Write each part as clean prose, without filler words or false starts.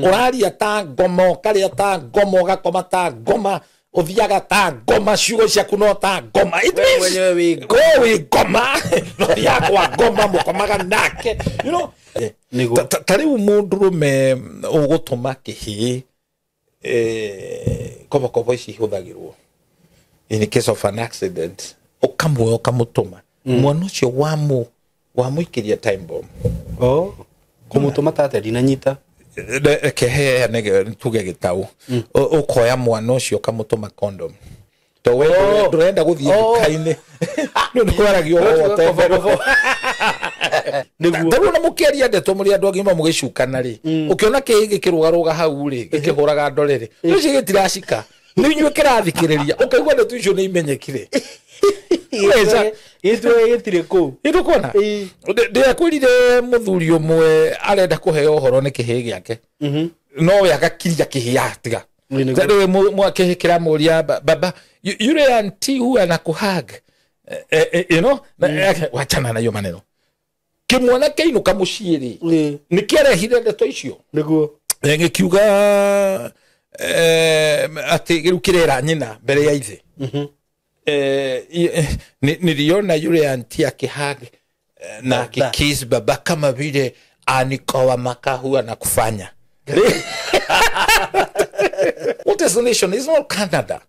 Oraria ta ngoma, karia ta ngoma, gakoma ta ngoma, othiaga ta ngoma, ciugo ciaku no ta ngoma. It means go with ngoma. No yakwa ngoma mukomaga nake. You know? Tari mundurume ugutuma kihi kobo ici huthagirwo. In the case of an accident, okamutuma. Mwana ucio wamuikiria time bomb. Oh. Kumutuma tate dinanyita. Kehe nege tuge gitau. Ukoya mwana ucio kamutuma condom. To we ndurenda guthie Ndukaini. No ndwaragio wote. Niguo na mukiaria Ndeto muri andu agima mugicukana ri. Ukiona kihigi kirugaruga hau ri, gikihuraga ndorere. Nici gitiracika. Ni nywe kirathikiriria. Ukaigwa Ndeto icio ni imenyekire. Eza itwe gitire ku. Ito kona. Ndia kwirire muthuri umwe arenda kuheo uhoro ni kihi giake. No we agakiria kihi atiga. Tare mwake kiramuria baba yule auntie huwa anakuhag. You know? Wachana na hiyo maneno. Kimwana kainuka muciiri. Nikirehire Ndeto icio. Niguo. Ngikiuga ati girukirera nyina mbere ya ithe. Niliona yule auntie akihag na kikiss baba kama vile anikoa makahu anakufanya. What is a nation? It's not Canada.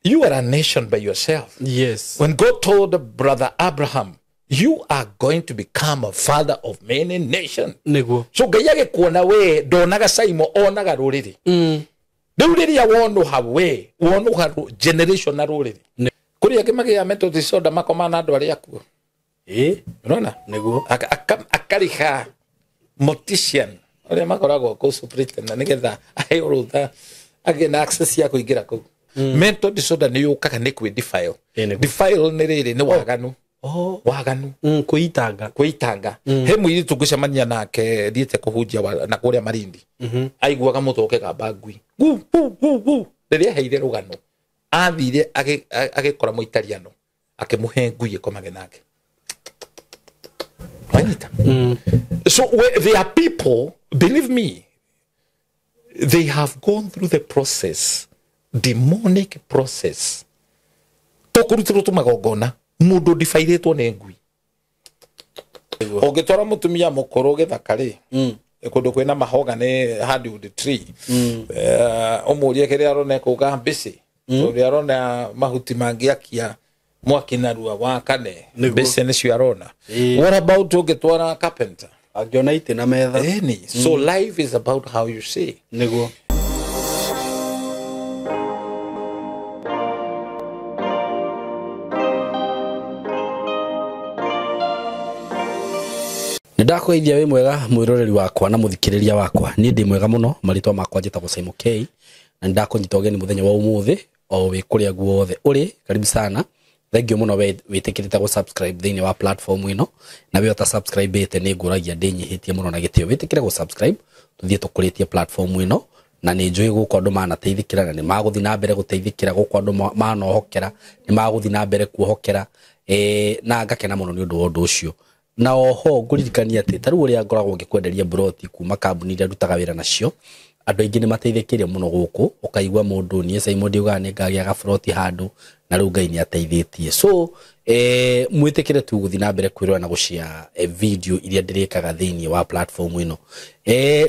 You are a nation by yourself. Yes. When God told Brother Abraham, you are going to become a father of many nations. Niguo. So gayage kuona we donaga SYMO onaga ruriri. Ruriri ya wonu hawe, wonu haru generation na ruriri. Kuri yake magi ya mental disorder makomana andu ari akuo. Unaona? Niguo. Akariha mortician. Ore makoragwo ko superintendent nigetha ayurutha agena access ya kuingira ku. Mental disorder ni yukaga ni kwi defile. Defile ni riri ni waganu. Waganu. Kuitanga. He mwiri tugucemania nake thiete kuhunjia na kuria Marindi. Aiguaga mutoke ga bagui. Gu. Riria heire rugano. Athire agikora mu Italiano. Akimuhe ngui ikomage nake. So there are people, believe me, they have gone through the process, demonic process. Tokurutiro tumagogona, mudo defairetwo ne ngui. Ogetora mutumia mukoro gethakari. Ekundo kwena mahoga ne hardwood tree. Omuria kere arone kuga mbisi. Omuria arone mahuti mangiakia mwaki narua wa kane mbisi ne ciarona. What about ogetwara carpenter? Agiona ite na metha. So life is about how you see. Niguo. Ndakwithia we mwega mwiroreri wakwa na muthikiriria wakwa ni ndi mwega muno maritwa makwa njitagwo SYMO K na ndakunyita ugeni muthenya wa umuthi o we kuria guothe uri karibu sana. Thank you muno witikirite go subscribe thini wa platform ino na we ota subscribe ite ni nguragia ndinyihitie muno na gitio witikire go subscribe tuthie tukuritie platform ino na ni njui guko andu manateithikira na ni maguthi na mbere guteithikira guko andu manohokera ni maguthi na mbere kuohokera na ngakena muno ni undu wa undu ucio. Na oho nguririkania ati taru uria ngoragwo ngikwenderia broti kuma kambuni iria ndutaga wira nacio andu aingi ni mateithikirie muno guku ukaigwa mundu nie SYMO ndiuga ni ngagia ga broti handu na riu Ngai ni ateithitie. So mwitikire tu guthi na mbere kwirwa na gucia video iria ndirikaga thini wa platform ino.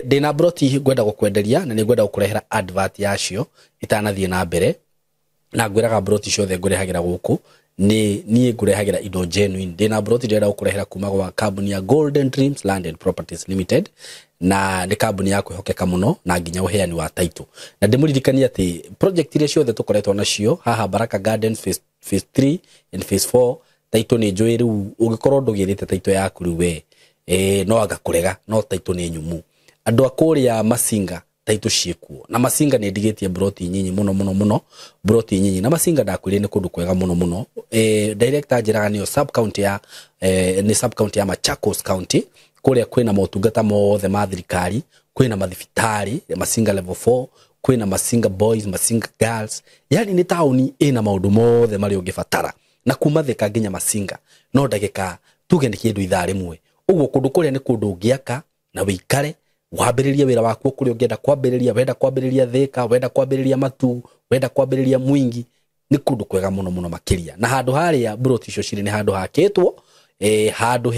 Ndina broti ngwenda gukwenderia na ni ngwenda gukurehera advert yacio itanathie na mbere na ngwiraga broti ciothe ngurehagira guku ni ngurehagira indo genuine. Ndina broti ndira gukurehera kuma gwa kambuni ya Golden Dreams Land and Properties Limited na ni kambuni ya kwihokeka muno na nginya uheani wa title. Na ndimuririkania ati project iria ciothe tukoretwo nacio haha Baraka Gardens phase 3 and phase 4 title ni njui riu ugikorwo ndugirite title yaku riu we no agakurega no title ni nyumu. Andu akuria Masinga title ciekuo na Masinga ni ndigitie broti nyinyi muno broti nyinyi na Masinga ndakwire ni kundu kwega muno director njiraga ni sub county ya ni sub county ya Machakos County kuria kwina motungata mothe ma thirikari, kwina mathibitari Masinga level 4, kwina Masinga boys, Masinga girls. Yani ni tauni ina maundu mothe mari ungibatara na kuma thika nginya Masinga no ndagika tuge ni kindu ithaa rimwe. Uguo kundu kuria ni kundu ngiaka na wikare wambĩrĩria wĩra waku kũrĩa ũngĩenda kwambĩrĩria wenda kwambĩrĩria Thika wenda kwambĩrĩria Matu wenda kwambĩrĩria Mwingi nĩ kũndũ kwega mũno makĩria na handũ harĩa broti icio cirĩ nĩ handũ hakĩtwo handũ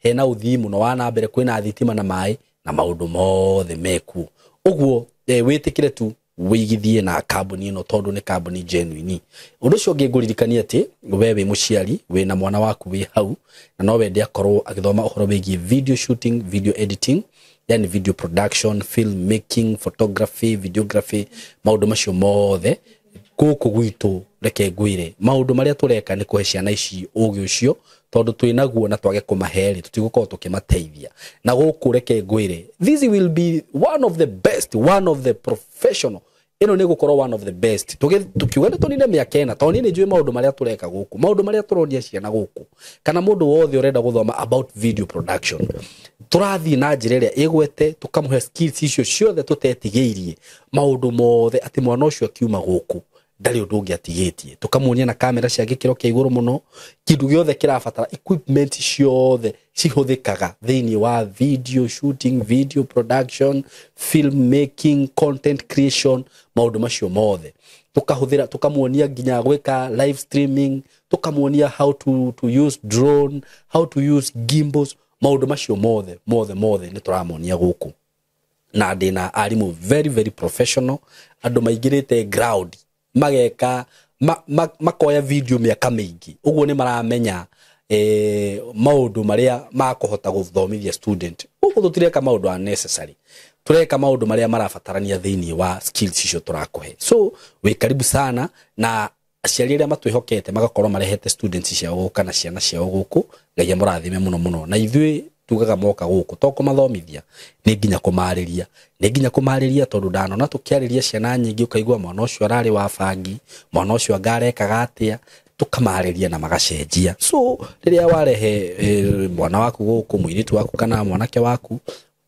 hena uthii mũno wa na mbere kwĩna thitima na maĩ na maũndũ mothe meku ũguo wĩtĩkire tu wĩigithie na kambuni ĩno tondũ nĩ kambuni genuine ũndũ ũcio ngĩngũririkania atĩ we wĩ mũciari wĩna mwana waku wĩ hau na no wende akorwo agĩthoma ũhoro wĩgiĩ video shooting video editing yani video production film making photography videography maũndũ macio mothe gũkũ gwitũ reke ngwĩre maũndũ marĩa tũreka nĩ kũhe ciana ici ũũgĩ ũcio tondu twinaguo na twage kumaheri tutigũkorwo tukimateithia na gũkũ reke ngwĩre this will be one of the best one of the professional ino nĩ gũkorwo one of the best tukiuga nĩ tũnine mĩaka ĩna tondũ nĩ njũĩ maũndũ marĩa tũreka gũkũ maũndũ marĩa tũronia ciana gũkũ kana mũndũ wothe ũrenda gũthoma about video production tũrathiĩ na njĩra ĩrĩa ĩgwete tukamũhe skills icio ciothe tũtetigĩirie maũndũ mothe atĩ mwana ũcio akiuma gũkũ ndari ũndũ ũngĩ atigĩtie tukamuonia na kamera cia gĩkĩro kĩa igũrũ mũno kĩndũ gĩothe kĩrabatara equipment ciothe cihũthĩkaga thĩinĩ wa video shooting video production film making content creation maũndũ macio mothe tukahũthĩra tukamuonia nginya gwĩka live streaming tukamuonia how to use drone how to use gimbals maũndũ macio mothe nĩ tũramuonia gũkũ na ndĩna arimũ very professional andũ maingĩrĩte ground mageka makoya video mĩaka mĩingĩ ũguo nĩ maramenya maũndũ marĩa makũhota gũthomithia student ũguo tũtireka maũndũ unnecessary tureka maũndũ marĩa marabatarania thĩinĩ wa skills icio tũrakũhe so wĩ karibu sana na aciari arĩa matwĩhokete magakorwo marehete students ciao gũka na ciana ciao gũkũ Ngai amũrathime mũno na ithuĩ tugaga moka gũkũ to kũmathomithia nĩ nginya kũmarĩria tondũ ndanona tũkĩarĩria ciana nyingĩ ũkaigua mwana ũcio ararĩ wa bangi mwana ũcio angarekaga atĩa tukamarĩria na magacenjia so rĩrĩa warehe mwana waku gũkũ mũirĩtu waku kana mwanake waku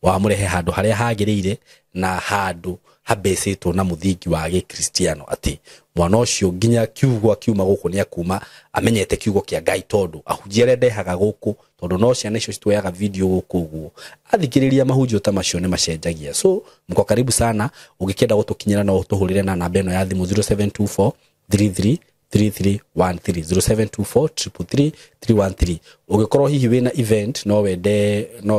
wamũrehe handũ harĩa hagĩrĩire na handũ habecĩtwo na mũthingi wa gĩkristiano atĩ mwana ũcio nginya kiugo akiuma gũkũ nĩ akuma amenyete kiugo kĩa Ngai tondũ ahunjia ndehaga gũkũ tondũ no ciana icio citwoyaga video gũkũ ũguo athikĩrĩria mahunjio ta macio nĩ macenjagia so mko karibu sana ũngĩkenda gũtũkinyĩra no ũtũhũrĩre na namba ĩno ya thimũ 0724 33 3313 0724 3313 ũngĩkorwo hihi wĩna event no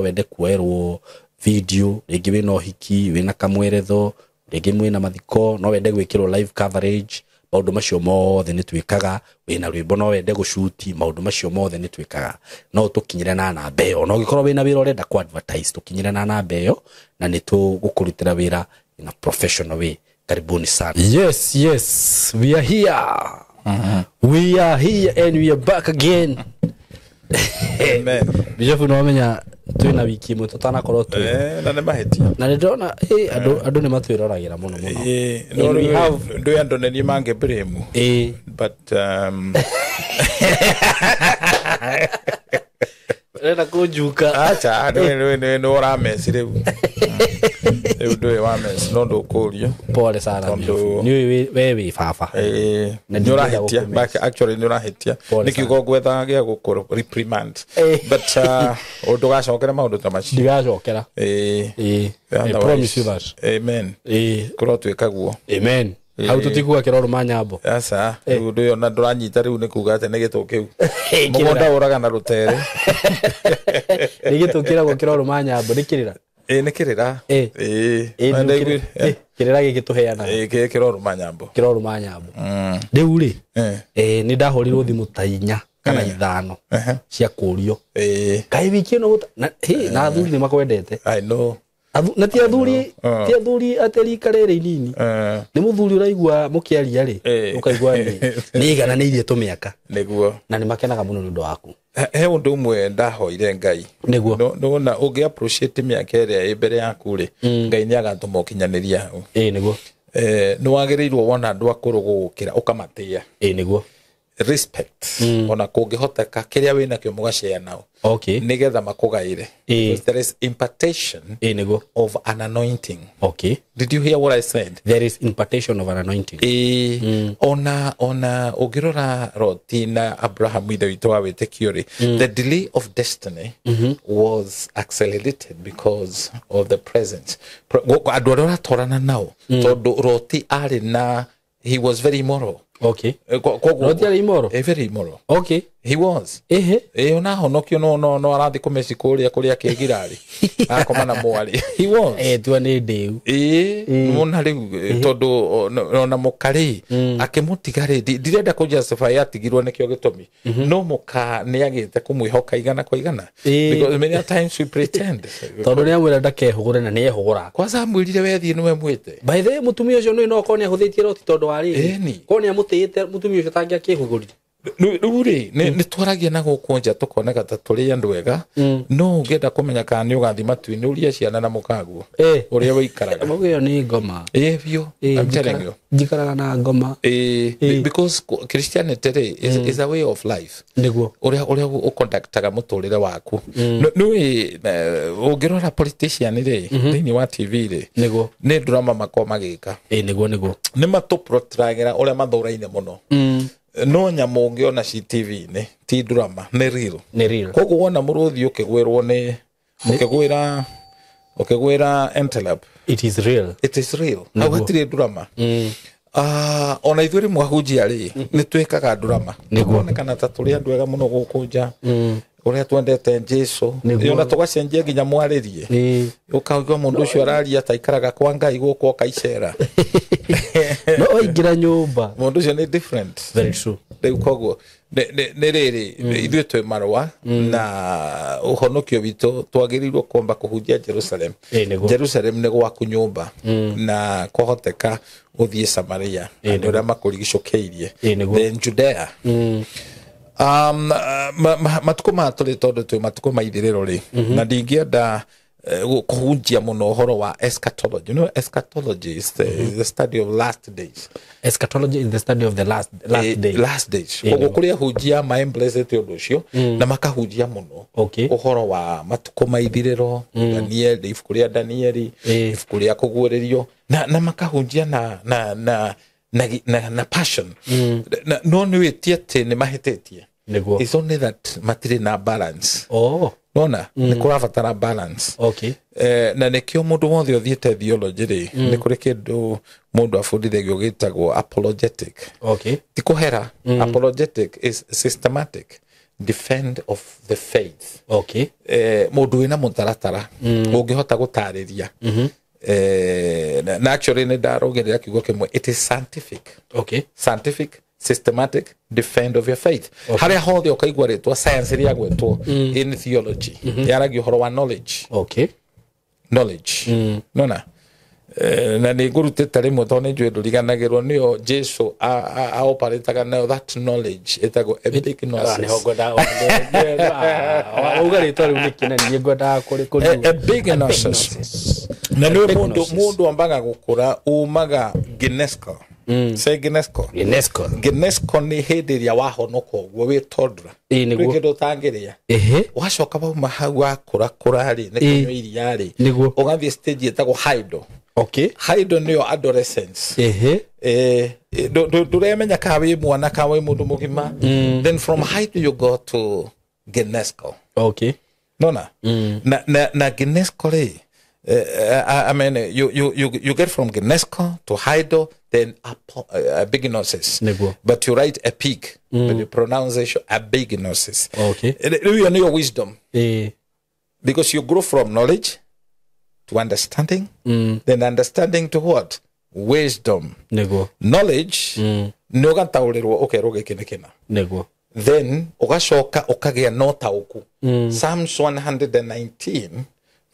wende kuoerwo video rĩngĩ wĩna ũhiki wĩna kamweretho rĩngĩ mwĩna mathiko no wende gwĩkĩrwo live coverage maũndũ macio mothe nĩ twĩkaga wĩna rwĩmbo no wende gũshuti maũndũ macio mothe nĩ twĩkaga no tũkinyĩre na namba ĩyo no ũngĩkorwo wĩna wĩra ũrenda ku advertise tũkinyĩre na namba ĩyo na nĩ tũgũkũrutĩra wĩra in a professional way karibuni sana yes we are here we are here and we are back again amen bijofu no menya twina wiki imwe tutanakorwo tu na nĩ mahetia na ndona andũ nĩ matwĩroragĩra mũno no we have ndo andũ nĩ mange bremu but rena kũnjuka acha no ũrameci rĩu ndo wa mess no ndũkũrio pole sana nĩ wewe baba na nĩ ũrahetia back actually nĩ ũrahetia nĩkiugo gwetha gĩa gũkũrwo reprimand but ndũgacokera maũndũ ta macio ndigacokera I promise you that amen kũrwo twĩkaguo amen au tutikua kiroro manyambo asa ndu yo na nduranyita riu ni kuga ate ni gitu kiu mugonda uraga na rutere ni gitu kiragwo kiroro manyambo ni kirira ni kirira kirira gigituheana kiroro manyambo riu ri ni ndahorirwo thimu ta 4 kana 5 cia kurio kai wiki no na athuri ni makwendete I know na ti athuri ateri karere inini ni muthuri uraigua mukiaria ri ukaigua ni igana ni irie tumĩaka niguo na ni makenaga muno ni undu waku he undu umwe ndahoire Ngai niguo no ungi appreciate mĩaka ĩrĩa ĩ mbere yaku ri Ngai ni agatũma ũkinyanĩria hau niguo ni wagĩrĩirwo wona andũ akũrũ gũkĩra ũkamatia niguo respect ona kungihoteka kiria wina kio mugashare nao okay nigetha makugaire because there is impartation of an anointing. Okay, did you hear what I said? There is impartation of an anointing. Ona ugirora rotina Abraham with the the delay of destiny was accelerated because of the presence. Adorora torana now todo roti ari na he was very immoral. Okay. Roti immoral. Very immoral. Okay. He was. Ona honokio no arathi kumeci kuria kegirari. Akomana mwali. He was. Tuane deu. Mona riu todo ona mukari akimutigari direnda ku justify atigirwo nikio gitomi. No muka ni agite kumwihoka igana kwa igana. Because many times we pretend. Todo ni amwira ndakehugure na ni ehugura. Kwanza amwirire wethi niwe mwite. By the way mutumia ucio no koni ahuthitie roti todo wari. Koni amutite mutumia ucio tangia kihugurire. Nuri ni twaragia na gukunja tukoneka ta turi andu ega no ngenda kumenya kana ni ugathima twini uria ciana na mukaguo uria wikaraga mugiyo ni ngoma bio I'm telling you jikaraga na ngoma because Christianity is a way of life niguo uria ukontaktaga muturire waku nui ungirora politician ri thini wa TV ri niguo ni drama makoma gika niguo ni matuprotragira uria mathuraine muno no nyamu ngiona CTV ne ti drama ne real koguo wona muruthi ukigwirwo ni ukigwira envelope it is real agutire drama ona ithuri mwahunjia ri ni twikaga drama kuonekana ta turi andu ega muno gukunja uria twendete Jesu yona tugacenjia nginya mwaririe ukaigwa mundu ucio araria ta ikaraga kwa Ngai guko kaicera no ingira nyumba mundu ucio ni different. Very true. Riu koguo ne riri ithuĩ twi marwa na uhonokio witu twagirirwo kwamba kuhunjia Jerusalem. Jerusalem ni gwaku nyumba na kuhoteka uthie Samaria andu aria makurigicukeirie then Judea. Matuko maturi tondu twi matuko maithiriro ri na ndingienda kuhunjia muno horo wa eschatology. You know, eschatology is the study of last days. Eschatology is the study of the last days. Last days. Koguo kuria hunjia maemblessed undu ucio na makahunjia muno uhoro wa matuko maithiriro Daniel ibuku ria Danieli ibuku ria kuguũrĩrio na makahunjia na passion no ni witiete ni mahitetie. It's only that matire na balance. Nona ni kurabatara balance. Na nikio mundu wothe uthiete theology ri ni kuri kindu mundu afundithagio gitagwo apologetic. Ti kuhera. Apologetic is systematic defend of the faith. Mundu wina mutaratara ungihota gutariria na actually ne darogerera kigo kimwe it is scientific. Scientific systematic defend of your faith. Haria hothe ukaigwa ritwa science ria gwetwo in theology yaragio horo wa knowledge. Knowledge nona na ni ngurutite rimwe tone njwe nduriganagirwo nio Jesu a operataga na that knowledge etago epignosis. Ni hogoda ugarito ri nikina ni ngoda kuri epignosis na ni mundu ambaga gukura umaga ginesco. Say Ginesco ni hediria wahonoko gwo witondra niguo tangiria wacoka bauma hau wakura kurari ni kunyo iriari ugathie stage etagwo haido. Haido niyo adolescence. Nduremenya ka wi mwana ka wi mundu mugima. Then from haido you go to Ginesco. Nona na Ginesco ri I mean, you get from Ginesco to Haido, then bignosis. But you write a pig, but the pronunciation a bignosis. You know your wisdom. Because you grow from knowledge to understanding, then understanding to what? Wisdom. Knowledge, then ugashoka ukagia nota uku. Psalms 119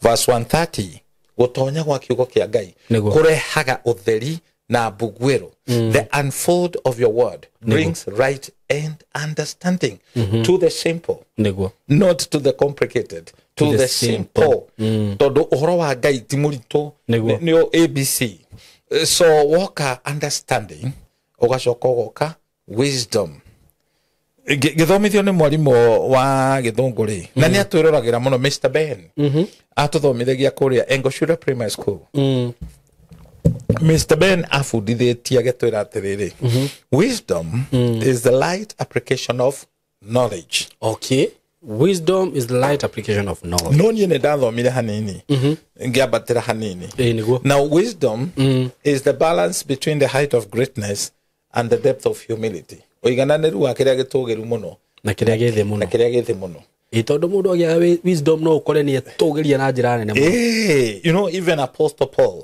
verse 130 gutonya gwa kiugo kia Ngai kurehaga utheri na bugwero. The unfold of your word brings right and understanding to the simple, not to the complicated, to the simple. Todo uhoro wa Ngai ti murito nio ABC. So waka understanding ugashoka wisdom githomithio ni mwarimu wa githungu ri na ni atwirораgira muno Mr Ben atuthomithagia kuria Engoshuda Primary School Mr Ben afundithitie agitwira atiriri wisdom is the light application of knowledge. Okay, wisdom is the light application of knowledge. No ni ndathomire hanini ngiambatira hanini now wisdom is the balance between the height of greatness and the depth of humility. Oigananiru wa kiria gitugiru muno na kiria githi muno itondo mundu agia wisdom no ukore ni atugiria na njira nene muno. You know, even Apostle Paul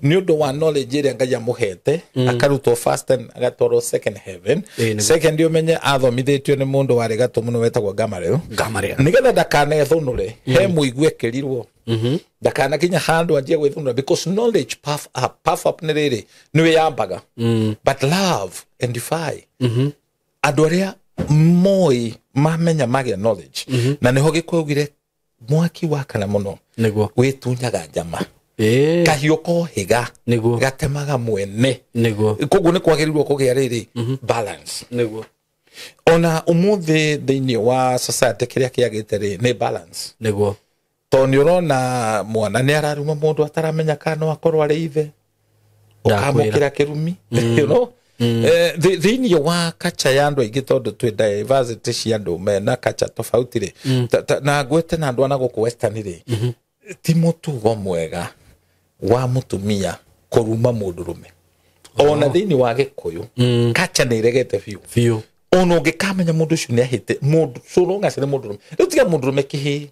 ni undu wa knowledge iria Ngai amuhete akarutwo first and agatwarwo second heaven. Second umenye athomithitio ni mundu wari gatu muno wetagwo Gamaliel nigetha ndakanethunure he muigwe kirirwo ndakana kinya handu anjie gwithunura because knowledge puff up ni riri ni yambaga but love edify andu aria moi mamenya magia knowledge na niho gikwugire mwaki wakana muno niguo witunyaga njama kahioko higa gatemaga mwene koguo ni kwagirirwo kugia riri balance ona umuthi thiini wa society kiria kiagite ri ni balance to ni urona mwana ni araruma mundu ataramenya kana akorwo ari ithe ukamukira kirumi you know thiini wa kacha ya andu aingi tondu twi diversity cia andu mena kacha tofauti ri na gwete na andu anaguku western ri ti mutugo mwega wa mutumia kuruma mundurume ona thiini wa Gikuyu kacha ni iregete fiu ono ngikamenya mundu ucio ni ahite mundu suronga cire mundurume rutiga mundurume kihi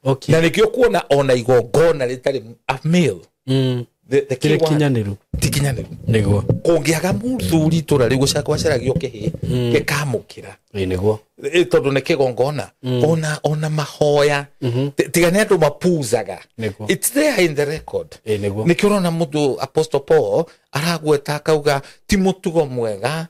okay na nikio kuona ona igongona ritari a male the kinyaniru niguo kungiaga muthuri tura rigu cakwa ciragio kihi gikamukira niguo tondu ni kigongona ona mahoya tigane andu mapuzaga it's there in the record nikio rona mundu Apostle Paul aragweta akauga ti mutugo mwega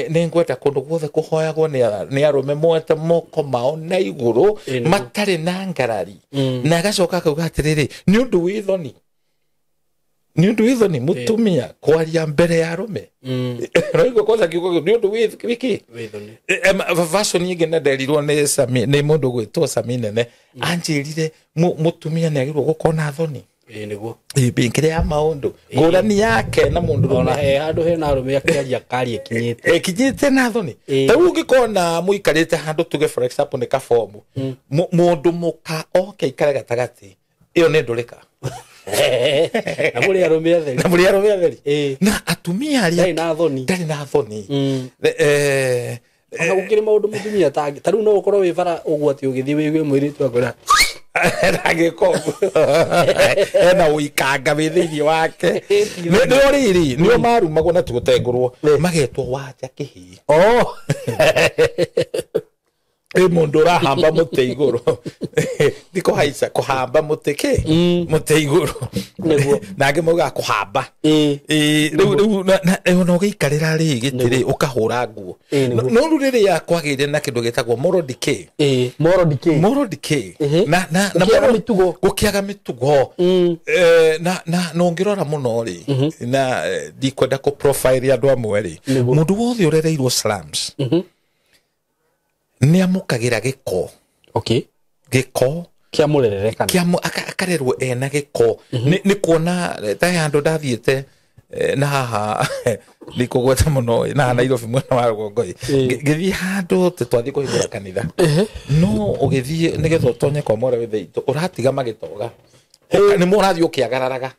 ni ngweta kundu guothe kuhoyagwo ni arume mwete moko mao na iguru matari na ngarari na agacoka akauga atiriri ni undu withoni ni mutumia kwaria mbere ya arume roigo kwanza kiugo ni undu wiki version nyingi na nderirwo ni mundu gwitwo Saminene anjirire mutumia ni agirwo gukona thoni niguo ibinkire ya maundu ngurani yake na mundu ona he handu he na arume akiaria kari kinyite na thoni tawu ngikona muikarite handu tuge for example ni kafomu mundu muka okay ikare gatagati iyo ni ndurika na muri arume atheri na atumia aria dai na thoni ona gukire maundu mutumia taru no ukorwo wi bara ugwati ugithi wi mwiri tu akora ragiko ena uikanga withithi wake ni oriri ni marumagwo na tugutengurwo magetwo wacha kihi mundu rahamba muti iguru diko haisa kuhamba mutike muti iguru nage muga kuhamba riu no gikarira ri gitiri ukahura nguo no ruriri ya kwagire na kindu gitagwo moral decay na mitugo gukiaga mitugo na no ngirora muno ri na dikwenda ko profile andu amwe ri mundu wothe urereirwo slums ni amukagira giko giko kia murerereka akarerwo ena giko ni kuona ta handu ndathiete na haha nikugweta muno na Nairobi mwena wa Rugongoi ngithii handu twathi kuhingura kanitha no ugithii nigetho tonye kwa mwara withe itu uratiga magitoga ni murathi ukiagararaga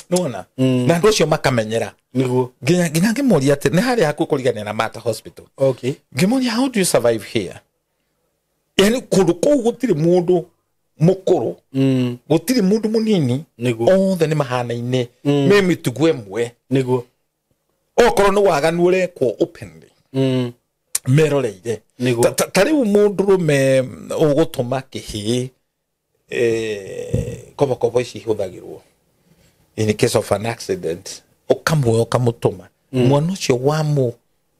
nona na ndu cio makamenyera niguo nginya ngimuria ati ni hari haku kurigania na Mata Hospital ngimuria how do you survive here yani kundu kou gutiri mundu mukuru gutiri mundu munini othe ni mahana-ine me mitugo emwe niguo okorwo ni waganu urekwo openly meroreire tariu mundu rume ugutuma kihi kobo ici huthagirwo in case of an accident ukamutuma mwana ucio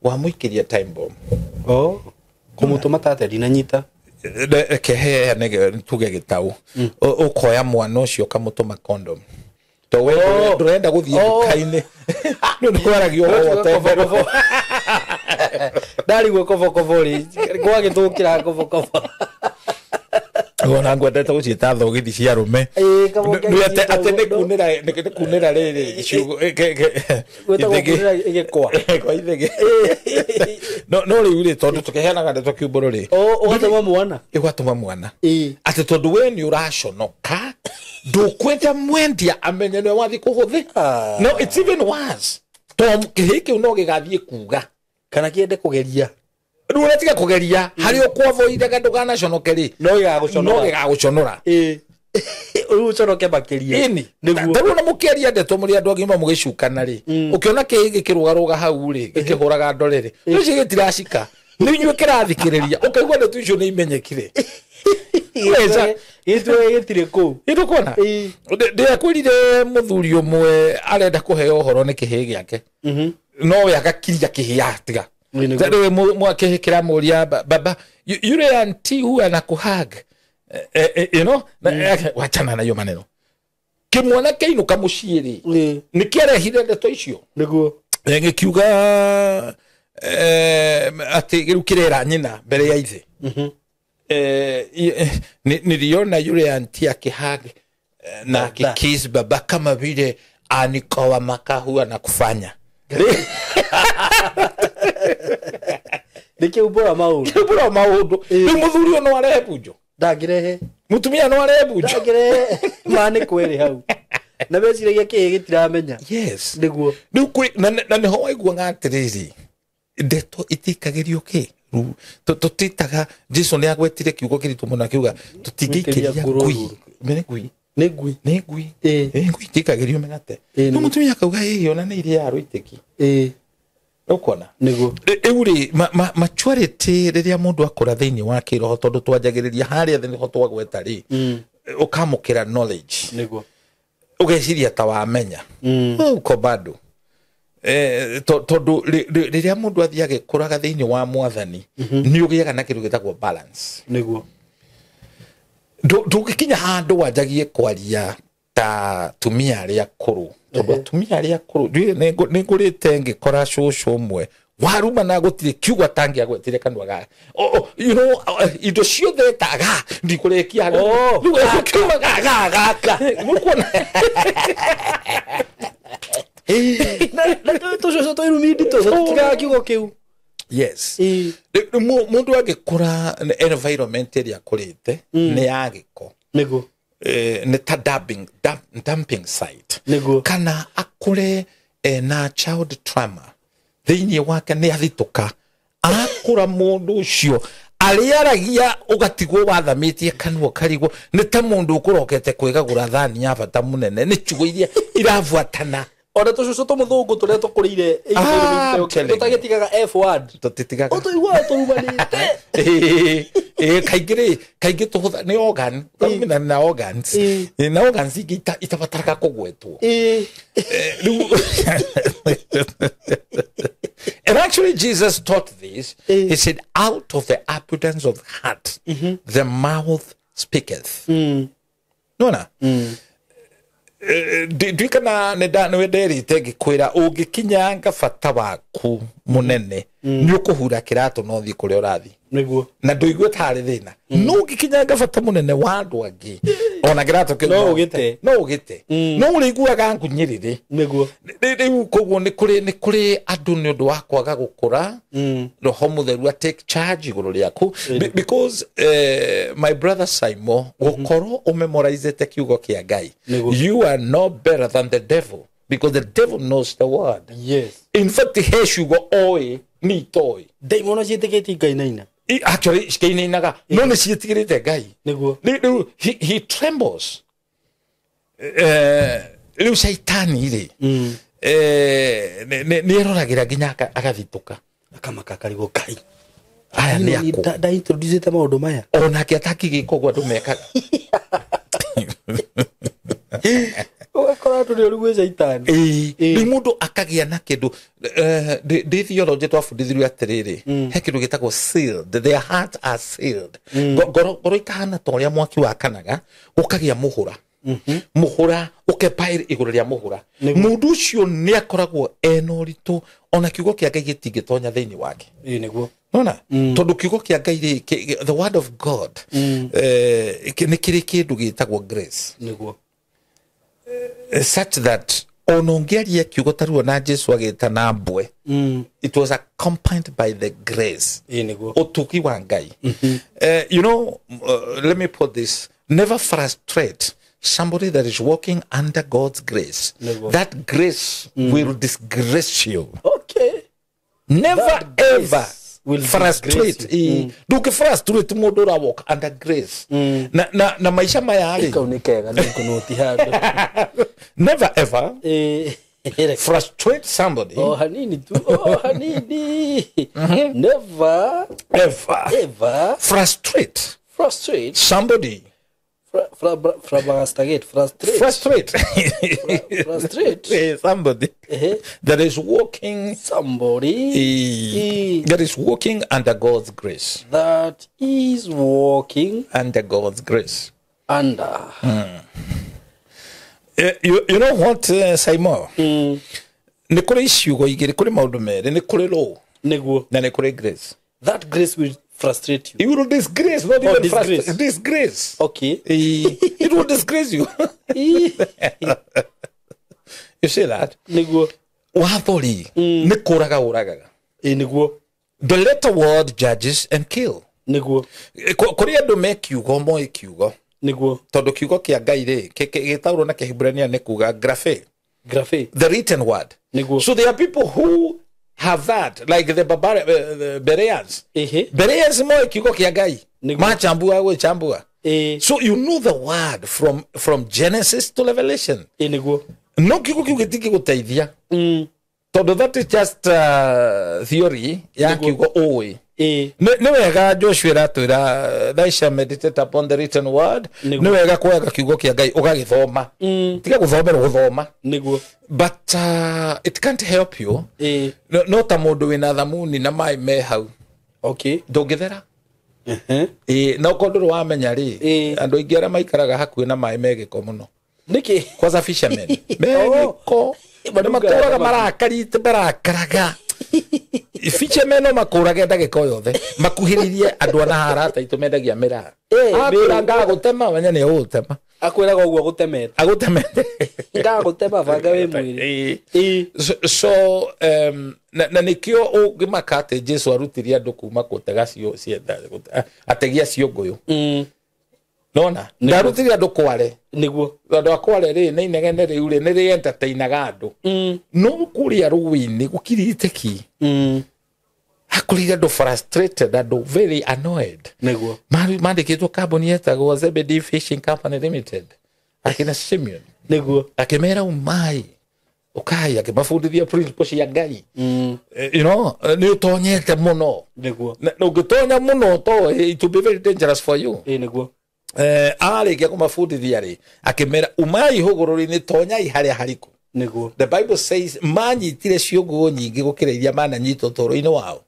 wamuikiria time bomb kumutuma tateri na nyita kehe nege tuge gitau ukoya mwana ucio kamutuma condom to we ndurenda guthie Ndukaini no ndwaragio wote Ndari gwo kobo ri kwa githukira kobo Ona ngwendete guciita thogithi cia rume nä atä nä kunä rä ciugo igikwa kwa ithege no rä u rä tondå tå kä heanaga ndeto kä umbå rä ugatuma mwana igwatuma mwana atä tondå we nä å raconoka ndå mwendia amenye nä wathi kå hå thä no it's even worse to kä hä kä u no gä gathiä kuga kana kiende kugeria rä u retiga kå geria harä o kwavoithaga ndå ganaconoke rä no gä gaguconora rä u conoke makiria tarä ona må kä aria ndeto må rä andå agima må gä cukana rä å kä ona kä gä kä rå garå ga hau rä gä kä hå raga ndore rä rä cio gä tiracika nä inyuä kä rathikä rä ria å kaigua ndeto icio nä imenyekire gätirä kå indå kuona ndä akwä rire må thuri å mwe arenda kå heo å horo nä kä hä gä ake no we agakiria kä hä atiga Tado mwake kila moria baba yule anti huwa anakuhag you know wachana na hiyo maneno kimwana keino kamushiri nikiare hire ndeto icio niguo ngikiuga ati girukirera nyina mbere ya ithe niliona yule anti akihag na kikiss baba kama vile anikowa makahu anakufanya Nike ubora maundu ni muthuri ono arebujo ndagirehe mutumia no arebujo ndagirehe mane kwere hau na beciragia kä gitiramenya yes niguo na nä ho waigua ngatiriri ndeto itikagirio kä tutitaga Jesu nä agwetire kiugo kä ritå må no akiuga tutingäikäria ngui nä ngui itikagirio megate no mutumia akauga ona nä iria yarå itäki ukona niguo euri maturity riria mundu akora thiini wa kiroho tondu twanjagiriria haria thi niho twagweta ri ukamukira knowledge niguo ugeciria ta wamenya uko bado tondu riria mundu athiage kuraga thiini wa mwathani ni ugiaga na kiru gitagwo balance niguo ndugikinya handu wanjagie kwaria ta tumia aria kuru tondu tumia aria kuru nä ngå rä te ngä kora cåcå mwe waruma na gå tirä kiugo tangä agwetire kanua ga indo ciothe taga ndikå rä kia rä kiuma gaka tåcoco twä rumi nditå tigaga kiugo kä u yes mundu angä kora environment ä rä a akå rä te nä ya gä ko niguo ne ta dumping site niguo kana akure na child trauma thiini wake ne athituka akura mundu ucio ariaragia ugatigwo wathamitie kanwo karigwo ne ta mundu ukurokete kwigagura thani ya bata munene ne chugo iria iravuatana ona tåcoco tå må thå ngå tå rä a tå kå rä ire tå tagätigaga tåtitigaga tå igua tå rumanite kaingä tå hå nä organ na organs na organs ingä itabataraga kå gwetwo and actually Jesus taught this he said out of the abundance of the heart the mouth speaketh nona ndikana nä wenderite ngä kwä ra å ngä kinyanga bata waku må nene nä å kå hura kä ratå no thiä kå rä a å rathiä na ndå igue tarä thä na no å ngä kinyanga bata må nene wa andå angä ona kä ratå no å gä te no å rä iguaga ngunyä rä rä rä u koguo nä kå rä andå nä å ndå wa kwaga gå kå ra roho må theru a take charge igå rå rä aku because my brother SYMO gå korwo å memorizete kiugo kä a Ngai you are no better than the devil because the devil knows the word yes in fact he ciugo oĩ nĩ itoĩ ndaimono ciĩtĩkĩtie Ngai naina actually cikainainaga no nĩ ciĩtigĩrĩte Ngai nĩguo rĩu he trembles rĩu caitani rĩ nĩ eroragĩra nginya agathitũka akamaka karigwo Ngai aya nĩ akũ ndaintroducete maũndũ maya onake atakigĩka ũguo andũ mekaga ugakora tå rä å rugä caitani rä må ndå akagä na kä ndå ndä theology twabundithirio atä rä rä he kä ndå gä tagwo their hearts are sealed ngoro ikahana ta å rä a mwaki wakanaga gå kagä a må hå ra muhura ukepair iguru ria muhura mundu ucio ni akoragwo eno ona kiugo kia Ngai gitingitonya thiini wake niguo nona tondu kiugo kia Ngai the word of God ni kiri kindu gitagwo grace niguo such that onongeria kiugo taruo na Jesu agita na Amwe it was accompanied by the grace niguo otuki wa Ngai you know let me put this, never frustrate somebody that is walking under God's grace. That grace will disgrace you. Okay. Never ever will frustrate. Do ke frustrate mundu ra walk under grace. Na maisha maya ari. Never ever frustrate somebody. Oh hanini tu. Oh hanini. Never ever frustrate somebody. Frustrate somebody that is walking that is walking under God's grace, that is walking under God's grace under you know what SYMO ni kuri ciugo igiri kuri maundu mere ni kuri law niguo na ni kuri grace. That grace will frustrate you. It will disgrace, not even frustrate. Disgrace. Okay. It will disgrace you. You see that? Niguo. Wathori. Nikuraga uragaga. Niguo. The letter word judges and kill. Niguo. Kuri andu me kiugo mo kiugo. Niguo. Tondu kiugo kia Ngai ri gitaurwo na Kĩhĩbũrania ni kuga graphe. The written word. Niguo. So there are people who have that, like the Bereans. Bereans mo kiugo kia Ngai. Machambua we chambua. So you know the word from Genesis to Revelation. No kiugo kiugo gitiki guteithia. Tondu that is just theory ya kiugo owe. Ni wega Joshua ratwira they shall meditate upon the written word. Ni wega kuega kiugo kia Ngai ugagithoma. Tiga guthomera guthoma. But it can't help you. No ta mundu wina thamuni na mai me hau. Okay. Ndungithera. No kondu wamenya ri andu aingi ara maikaraga hakuhi na mai megiko muno. Niki kwaza fishermen. Megiko. Maturaga marakarite barakaraga. Fishermen no makurage ndagika yothe makuhiririe andu ana harata itumendagia mira. Akwira gutema wanya ni utema. Akwiraga uguo gutemete. Agutemete. Gutema banga we mwiri. So na nikio ugimakate Jesu arutiria andu kuma gutega cio cienda ategia cio nguyu. Nona ndarutiria andu kware niguo andu akware ri ni inegene riu ri ni ri entertainaga andu no kuria ruwini gukirite ki hakurira andu frustrated andu very annoyed niguo mandikitwo kambuni yetagwo Zebedee Fishing Company Limited akina Simeon niguo akimera umai ukai akimafundithia principles ya Ngai you know ni utonyete muno niguo na ugitonya muno to it will be very dangerous for you niguo arikia kumafundithia ri akimera umai hugururi ni tonyai haria hariku niguo the Bible says manyitire ciugo nyingi gukira iria mananyito toro-ini wao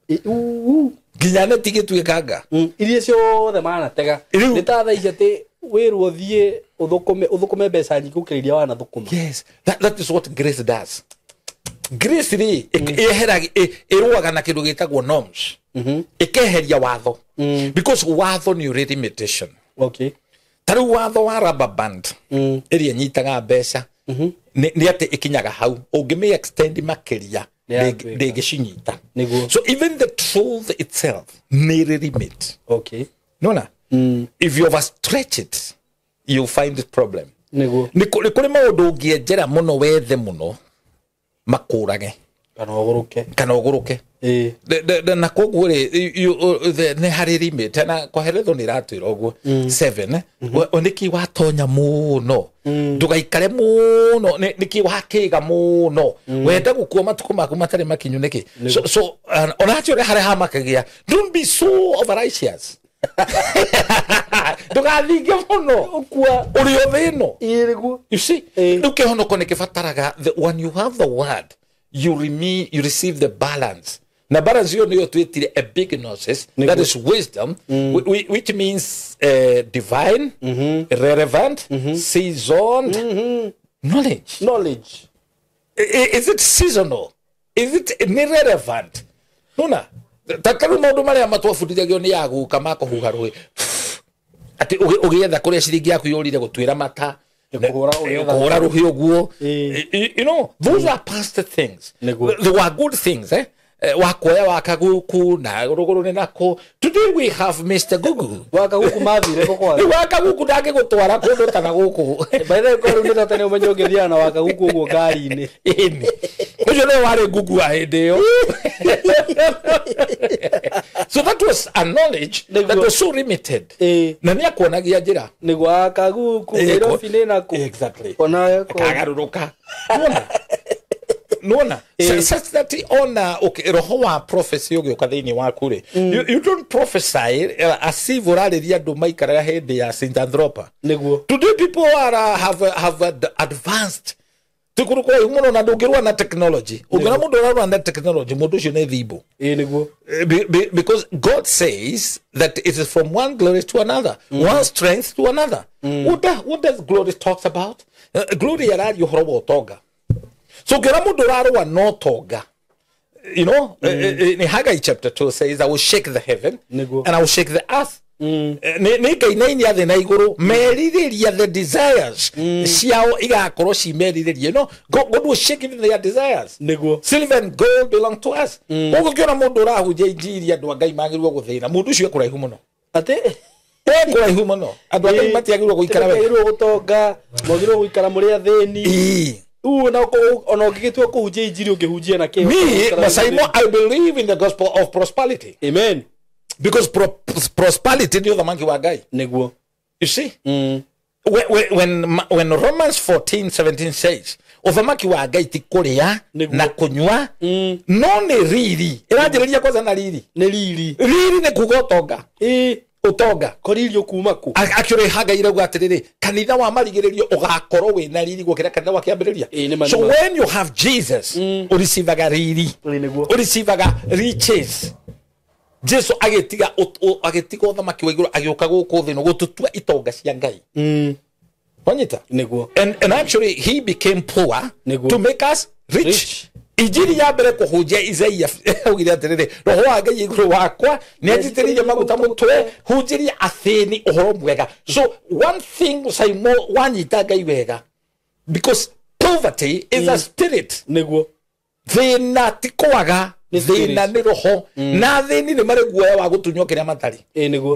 nginya ne tigituikanga iria ciothe manatega ni ta thaa ici ati wirwo thie uthukume mbeca nyingi gukira iria wana thukuma. Yes, that is what grace does. Grace ri eheragi eruaga na kindu gitagwo norms ikeheria watho because watho ni uri limitation. Okay. Taru watho wa rubber band iria nyitaga mbeca ni ati ikinyaga hau ungimi extend makiria ndegishinyita. So even the truth itself ni limit. Okay. Nona if you overstretch it you find the problem. Ni kuri maundu ungienjera muno wethe muno makurage kana uguruke na koguo ri ne hari limit na kwa heretho ni ratwira uguo 7 oniki watonya muno ndugaikare muno niki wakiga muno wenda gukua matuko maku matari makinyu niki so onatio hari hamakagia don't be so overrighteous ndugathinge muno ukua uri othino you see ndukihono kone kifataraga when you have the word you receive the balance Na balance yo niyo twetire epignosis, that is wisdom, which means divine, relevant, seasoned, knowledge. Is it seasonal? Is it irrelevant? Nuna. Takaru maundu maria matwafundithagio ni yagu kama kuhuharwe. Ati ugietha kuria ciringi yaku yurire gutwira mata. Kuhura ruhio guo. You know, those are past things. They were good things, eh? Wakoya wakaguku na ruguru ni nako. Today we have Mr. Gugu. Wakaguku mavire kokwa. Wakaguku ndage gutwara kundu tana guku. By the way, ko ndu tata ni umenyo githia na wakaguku guo gari ni. Ini. Ujo ne ware Gugu ahedeo. So that was a knowledge that was so limited. Na ni akuonagia njira. Ni wakaguku ero fine nako. Exactly. Ona kagaruruka. Nona. Such that okay, roho wa prophecy ugioka thiini waku ri. You don't prophesy as if urariria andu maikaraga hindi ya Saint Anthropa. Today people have advanced. Tukuruko umuno na ndungirwa na technology. Ugana mundu ararwa na technology, mundu ucio ne thibo. Because God says that it is from one glory to another, one strength to another. What does glory talks about? Glory yarari uhoro toga. So Geramu Doraro no toga. You know, in Haggai chapter 2 says, I will shake the heaven and I will shake the earth. The desires. You know, God will shake even their desires. Silver and gold belong to us. I believe in the gospel of prosperity. Amen. Because prosperity is the monkey guy. You see? When Romans 14:17 says, "Ovamaki wa gai tikorea na kunywa no ne riri." Irajereria kwanza na riri. Ne riri. Riri ne kugotonga. Utonga koririo kumaku. Actually haga ira gwatiriri kanitha wa marigererio ugakorwo we na riri gukira kanitha wa kiambiriria. So when you have Jesus, you receive a riri. You receive a riches. Jesus agetiga uthamaki wa iguru agioka guku thino gututua itonga cia Ngai. Wanyita? And actually he became poor to make us rich. Ijiri ya mbere kuhunjia Isaia ugire atiriri roho wa Ngai iguru wakwa ni ajitiririe maguta mutwe hunjiria athini uhoro mwega. So one thing SYMO wanyita Ngai wega, because poverty is a spirit. Thina tikwaga thina ni roho na thini ni mari guoya wa gutunywo kiria matari.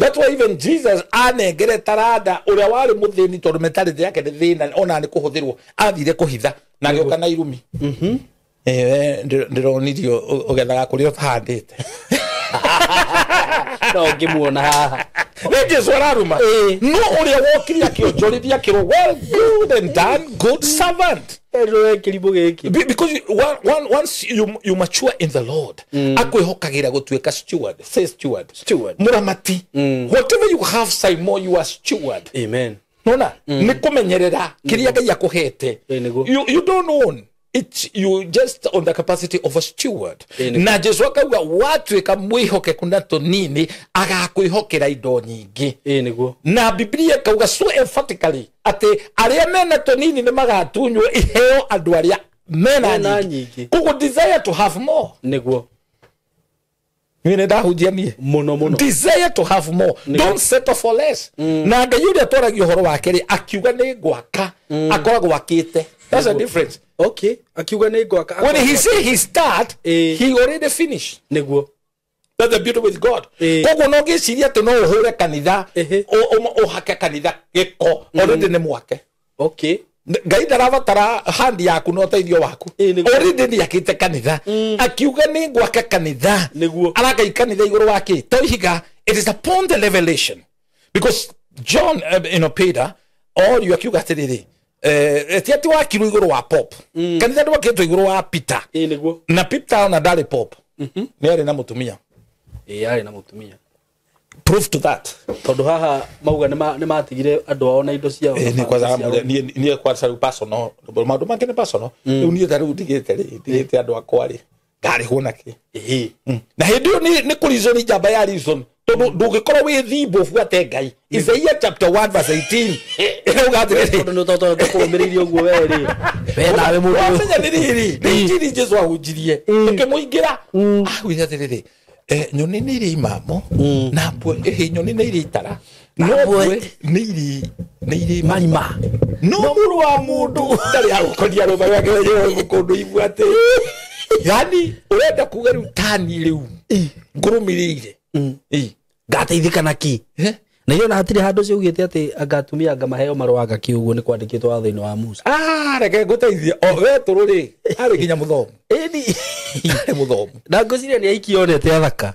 That's why even Jesus anengere tarada uria wari muthini tondu mentality yake ni thina ona ni kuhuthirwo athire kuhitha na gioka na irumi. Ndiro ugethaga kuria handite. No ngimuona haha. Jesu araruma. No uria wokiria kionjorithia kiro well good and done good servant. Because once you mature in the Lord, akwihokagira gutweka steward. Say steward. Muramati. Whatever you have, SYMO, you are steward. Amen. Nona ni kumenyerera kiria Ngai akuhete. You don't own. It's you just on the capacity of a steward. Na Jesu akauga watweka mwihokeku na tonini agakwihokera indo nyingi. Na Biblia kauga so emphatically ati aria mena tonini ni magatunywo iheo andu aria mena nyingi. Kugo desire to have more. Mine da hujia mie mono desire to have more. Don't settle for less. Na Ngai uria twaragio horo wake ri akiuga ni gwaka akoragwo akite. That's a difference. Okay. Akiuga ni gwaka. When he say he start, he already finished. That's the beauty with God. Kogo no giciria to no uhure kanitha o hake kanitha giko already ni mwake. Okay. Ngai ndarabatara hand yaku no teithio waku. Already ni yakite kanitha. Akiuga ni gwaka kanitha. Arakai kanitha iguru wake. Toihiga, it is upon the revelation. Because John, Peter, all you akiuga tiriri. Etiati wa kiru iguru wa pop. Kanitha ndwa kitu iguru wa Peter. Na Peter na dali pop. Ni ari na mutumia. Ari na mutumia. Proof to that. Tondu haha mauga ni matigire andu ao na indo ciao. Ni kwa sababu personal. Maundu make ni personal. Ni ndaru ndigite andu akwa ri. gari hona ki na hindio ni kurizoni jamba ya reason tondu ndungikoro wi thimbo fuate ngai Isaiah chapter 1 verse 18 ugathire tondu toto tukumiririo guo weri we nawe mundu wamenya ni riri ni Jesu ahunjirie tukimuingira agwithathiriri nyoni ni iri imamo na mbwe nyoni ni iri itara no mbwe ni iri marima no muru wa mundu ndari agukonia roba yake wewe kundu ibwate yani urenda kuga riu tani riu ngurumirire ngateithika naki na iyo na hatire handu ciugite ati angatumia ngamaheo marwaga kiugo ni kwandikitwo watho-ini wa Musa reke nguteithie we tururi ari kinya muthomu eni ari muthomu na ngociria ni aikionete athaka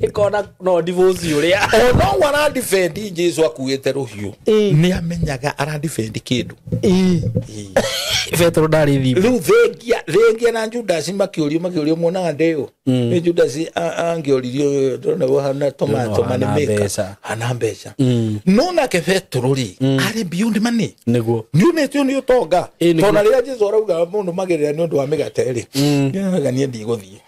ikona no divorce uria no wana defend Jesu akuite ruhiu ni amenyaga ara defend kindu Petro ndari thimu riu thengia na Judas makiurio mona ndeo ni Judas angioririo ndona wahana tomato manemeka ana mbeca no na ke Petro ri ari beyond money niguo nionetio ni utonga tona ria Jesu arauga mundu magerera ni undu wa migateri nyaga ni ndiguthie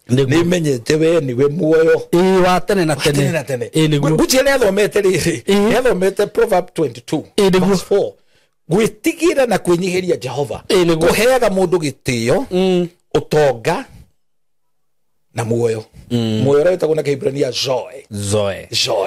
ni menyete we ni we muoyo wa tene na tene niguo guchere thomete riri thomete Proverb 22 verse 4 gwitigira na kwinyihiria Jehova kuheaga mundu gitio utonga na muoyo muoyo raitagwo na Kiebrania joy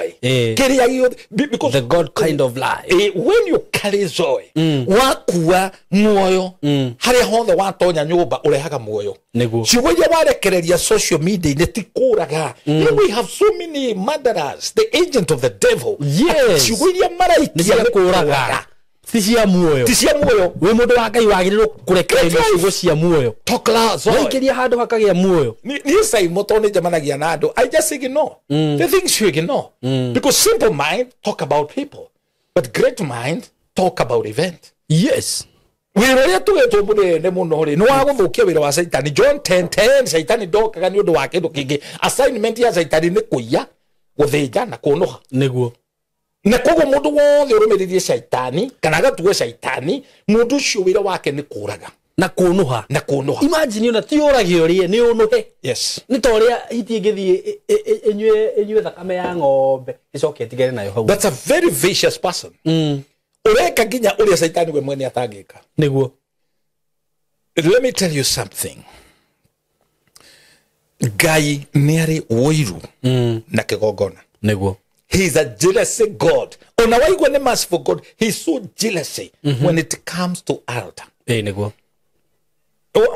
kiria giyothe because the God kind of life when you carry joy wakua muoyo haria hothe watonya nyumba urehaga muoyo ciugo iria warekereria social media ni tikuraga we have so many murderers the agent of the devil ciugo iria maraikia kuraga tisia muoyo we mundu wa Ngai wagirirwo kurekereria ciugo cia muoyo ikiria handu hakagia muoyo ni SYMO tone jamanagia na andu I just ignore the things you ignore because simple mind talk about people but great mind talk about event wira ria tugetwo munene muno ri ni wa guthukia wira wa Saitani John 10:10 Saitani ndokaga ni undu wa kindu kingi assignment ya Saitani ni kuiya guthinja na kunuha niguo na kogo mundu wothe urumiririe Saitani kana gatuwe Saitani mundu ucio wira wake ni kuraga na kunuha imagine una tioragio rie ni unuhe ni toria hiti ngithie enywe thakame ya ng'ombe icoke tigere nayo hau that's a very vicious person ureka ginya uria Saitani we mwene atangika niguo let me tell you something Ngai ni ari woiru na kigongona niguo he is a jealous God ona waigwa ni merciful God he is so jealous when it comes to altar niguo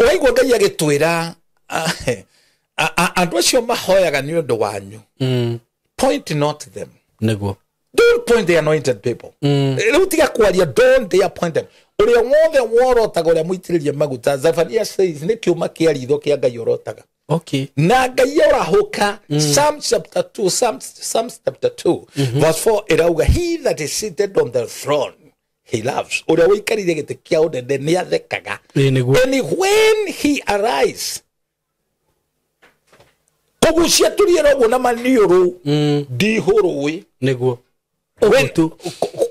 waigwa Ngai agitwira andu acio mahoyaga ni undu wanyu point not them niguo don't point the anointed people riu tiga kwaria don't they appoint them uria wothe worotaga uria muitiririe maguta Zephaniah says ni kiuma kia ritho kia Ngai orotaga na Ngai orahuka Psalm chapter 2 verse 4 irauga he that is seated on the throne he loves uria wikarire giti kia unene ni athekaga and when he arise kugucia turiera uguo na maniuru ndihurui niguo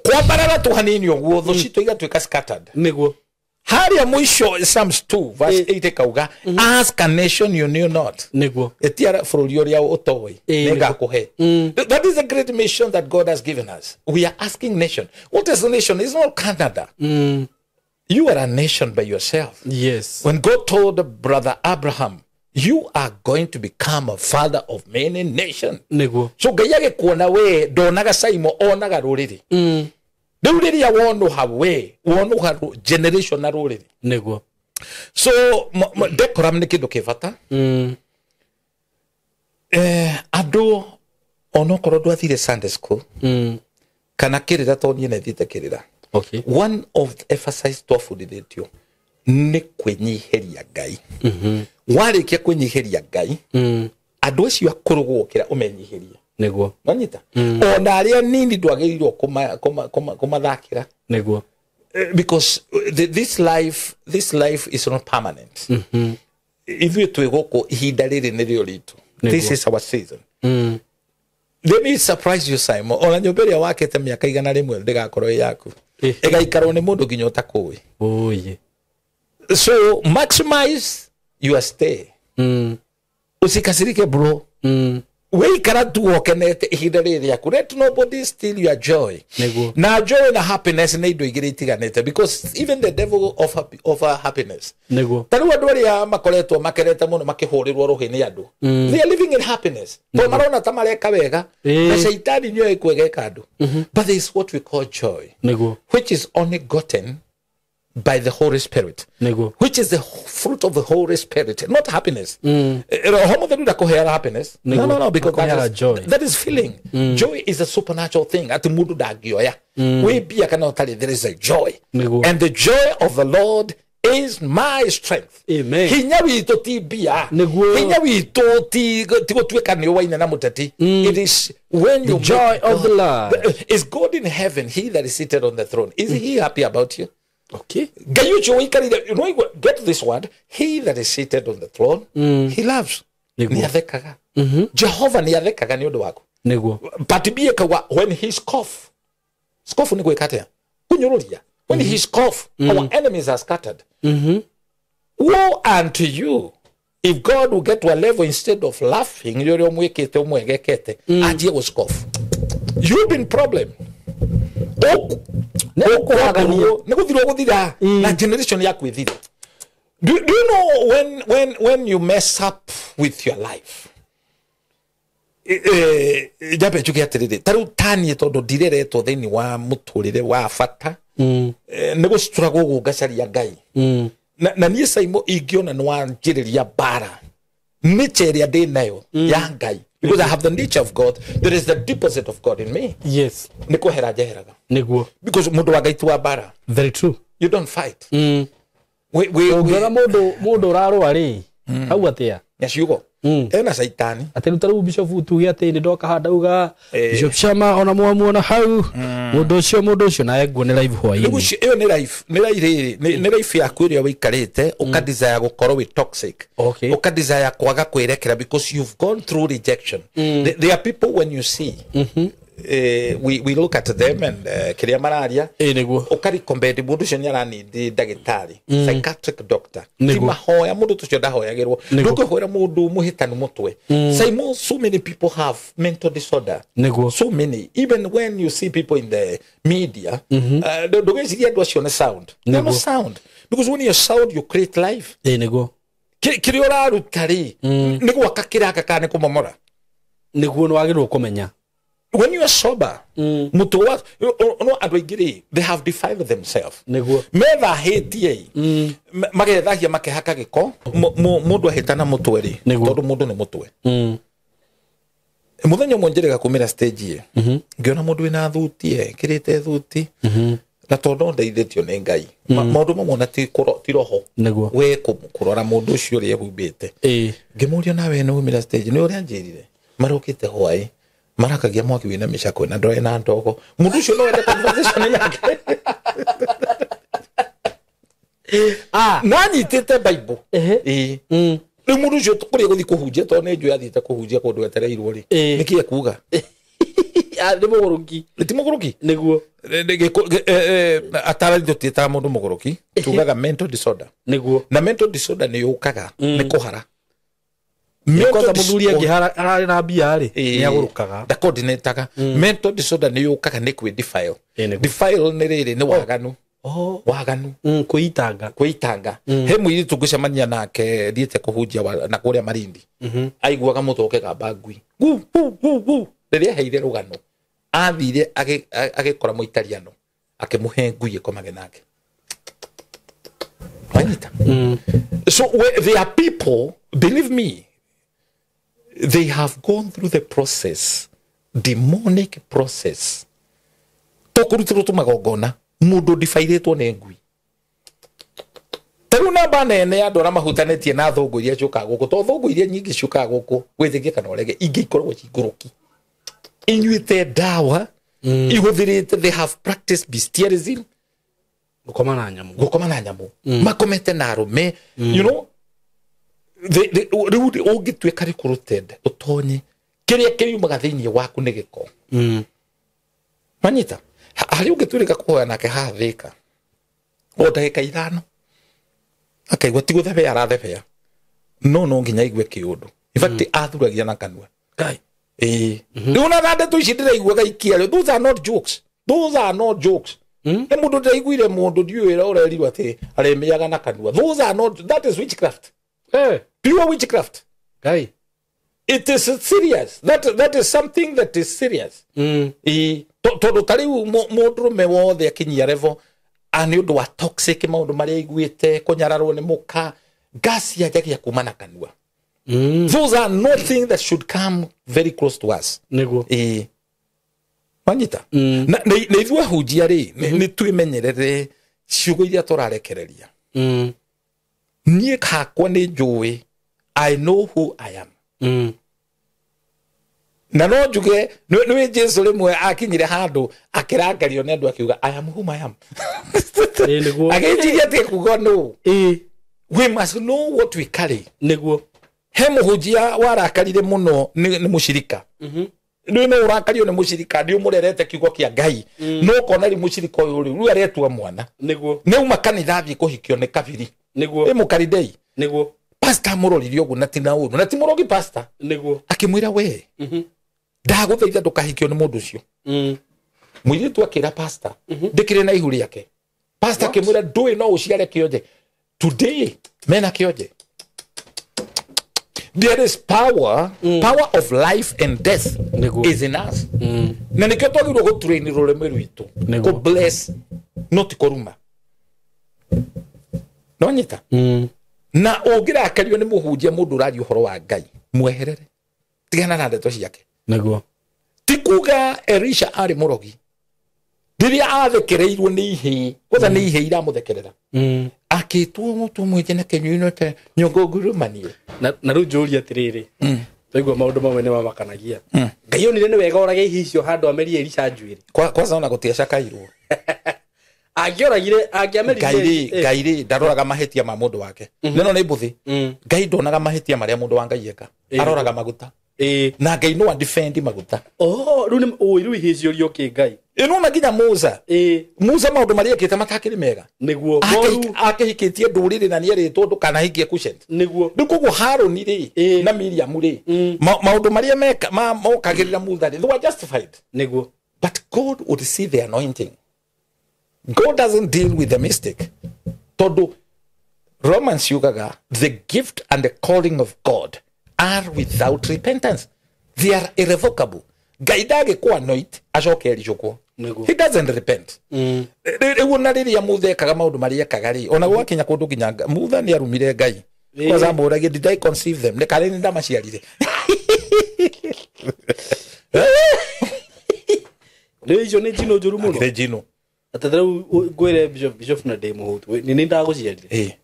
kwambarara tu hanini uguo tho cito igatuika scattered niguo haria mwisho Psalms 2 verse 8 kauga ask a nation you knew not niguo etiara fururi uria utoi nega kuhe that is a great mission that God has given us we are asking nation what is the nation it's not Canada you are a nation by yourself when God told brother Abraham you are going to become a father of many nations niguo so Ngai agikuona we ndonaga SYMO onaga ruriri riu riria wonuha we wonuha generation na ruriri niguo so decorum ni kindu kibata andu onokorwo ndwathire Sunday school kana kirira to nie nethite kirira one of the emphasize twabundithitio ni kwinyihiria Ngai warikia kwinyihiria Ngai andu acio akurugukira umenyihirie niguo wanyita ona aria nini ndwagirirwo kumathakira niguo because this life is not permanent ithuĩ twĩ gũkũ ihinda rĩrĩ nĩrĩo ritũ this is our season let me surprise you SYMO ona nyũmba ĩrĩa wakĩte mĩaka igana rĩmwe ndĩgakorwo ĩ yaku ĩgaikarwo nĩ mũndũ nginya ũtakũĩ So maximize your stay. Usikasirike bro. We cannot do okenete ihinda rĩrĩa let nobody steal your joy. Na joy na happiness nĩ indo igĩrĩ itiganĩte, because even the devil offer happiness. Tarĩu andũ arĩa makoretwo makerete mũno makĩhũrĩrwo rũhĩ nĩ andũ. They are living in happiness. To marona ta mareka wega na shaitani nĩoĩ kwegeka andũ. But there is what we call joy, which is only gotten by the Holy Spirit, which is the fruit of the Holy Spirit, not happiness. Happiness. No, because that is feeling. Joy is a supernatural thing. At there is a joy, and the joy of the Lord is my strength. Amen. It is when you the joy of the Lord is God in heaven. He that is seated on the throne, is he happy about you? Okay. Get this word. He that is seated on the throne, he loves. Jehovah niyathekaga ni undu waku. But when he scoff ni gwikatia. Kunyururia. When he scoff, our enemies are scattered. Woe unto you if God will get to a level, instead of laughing, ajie will scoff. You've been problem. Generation do you know when you mess up with your life, tarutani todo direre to thini wa muturire wa fata nego struggle gugacaria ngai na nie SYMO ingiona nwa njiriria bara nature ya nayo ya ngai. Because I have the nature of God, there is the deposit of God in me. Yes. Because mundu wa gaitu wa bara. Very true. You don't fight. We mundu raro ari. Hau atia. Yes, you go. Ena saitani. Aterutaru bishop tuge ati ni ndoka handauga Bishop Shama ona muona hau. Mundu ucio na egwo ni live hwa ini. Iyo ni life ya kwiria wikarite uka desire gukorwo wi toxic. Uka desire kwaga kwirekera because you've gone through rejection. There are people when you see we look at them and kiria Maragia ukari compare mundu ucio ni arani ndagitari psychiatric doctor tima hoya mundu tucio ndahoyagirwo ndukuhwera mundu muhitanu mutwe. SYMO, so many people have mental disorder. So many, even when you see people in the media don't see andu acio na sound. No sound, because when you sound you create life. Kiria urarutari nigo akakiraka kana kumomora niguo nwagirwo kumenya. When you are sober, they have defiled themselves. Meva hate magethahia makehaka giko mundu ahitana mutweri tondu mundu ni mutwe. Muthenya mwenjerega kumira stage ngiona mundu wina thuti kirite thuti na tondu ndeithitio ni ngai maundu mamwe ti roho we kurora mundu ucio ri ehumbite ngimuria nawe no kumira stage ni uria njirire marokite hwai marakagia mwaki wina micako na ndoe na ndogo mundu ucio no ende conversation yake nanyitite bible ni mundu ucio tukuria guthi kuhunjia to ne nju yathite kuhunjia kundu etereirwo ri niki ekuga ni muguruki ti muguruki niguo atara ndotita mundu muguruki tugaga mental disorder niguo na mental disorder ni yukaga ni kuhara. Mental muthuri angihara arari na mbia ri ni agurukaga da coordinator mental disorder ni yukaga ni kwi defile ni riri ni waganu waganu kuitanga he mwiri tugicemania nake thiete kuhunjia na kuria Marindi aiguaga mutoke ga bagui riria heire rugano athire agikora muitariano akimuhe ngui komage nake. So there are people, believe me, they have gone through the process, demonic process. Tokurutiro tumagogona mundu difairetwo ne ngui. Taruna banene andora mahutanetie na thungu iria ciuka guku to thungu iria nyingi ciuka guku withigie kana urege ingi ikorwo ciguruki inyuite dawa ihuthirite. They have practiced bestialism gukoma na nyamu makomete na arume you know they ugitweka recruited utonye kiria kiyumaga thiini waku ni giko manyita hari ugitwirika kuhoya nake hathika o ndagika ithano akaigua ti guthebea arathebea no nginya igwe kiundu in fact athuragia na kanua kai una nande tu ici ndiraigua gaikia those are not jokes e mundu ndaiguire mundu ndiuira urerirwo ati aremiaga na kanua those are not that is witchcraft pure witchcraft kai it is serious that is something that is serious tondu tariu mundurume wothe akinyia level ani undu wa toxic maundu maria iguite kunyararwo ni muka gas yajagia kumana kanua those are nothing that should come very close to us niguo Manyita na ithua hujia ri ni twimenyerere ciugo iria turarekereria nie kakwa ni njui I know who I am na no njuge nĩ Jesu rimwe akinyire handu akirangario nĩ andu akiuga I am whom I am agejiria te kugo no we must know what we carry niguo he muhujia warakarire muno ni mushirika no urakario ni mushirika ndio murerete kiugo kia Ngai no kona ri mushirika uyu ri aretua mwana niguo ne uma kanitha thi kuhikio ne kabiri niguo mukaridei niguo pastor muroririo gu na ti murogi pastor niguo akimwira we ndaguthaitha ndukahikio ni mundu ucio mwiritu akira pastor ndikire na ihuri yake pastor akimwira ndui no uciare kionje today mena kionje there is power of life and death is in us na nikio twagirwo go train rureme rwitu go bless not koruma no nyita na ungira akario ni muhunjia mundu urario horo wa Ngai mweherere tigana na ndeto ciake niguo tikuga Elisha ari murogi riria athekereirwo ni ihi kotha ni ihi ira muthekerera akitwo mutu mwije na kenyuino te nyongo ngurumanie na ru njuri atiriri twaigua maundu mamwe ni mamakanagia Ngai onire ni wega orage ihi icio handu amerie Elisha njwiri kwanza ona gutia cakairwo agioragire agiameririe Ngai ndaroraga mahetia ma mundu wake neno ni mbuthi Ngai ndonaga mahetia maria mundu wa Ngai eka aroraga maguta na Ngai no defend maguta ru ihi icio rio ki Ngai ino na ginya Musa maundu maria ekite matakiri mega niguo akihikitie nduriri na nieritwo ndukanahikie Cushet niguo ndikugo Haroni ri na Miriam ri maundu maria meka mokagirira Musa they were justified niguo but God would see the anointing. God doesn't deal with the mistake. Todo Romans yugaga the gift and the calling of God are without repentance. They are irrevocable. Gaidage ko anoint ajoke erijoko. He doesn't repent. Una riria muthe kaga maundu maria kagari ona gwakinya kundu ginyanga mutha ni arumire Ngai. Kwa sababu rage did I conceive them? Ne kare ni ndamaciarire. Lejo ne jino juru muno. Ne jino. Atadreu gwere bishop na demo hutu. Ni ndaguciarire.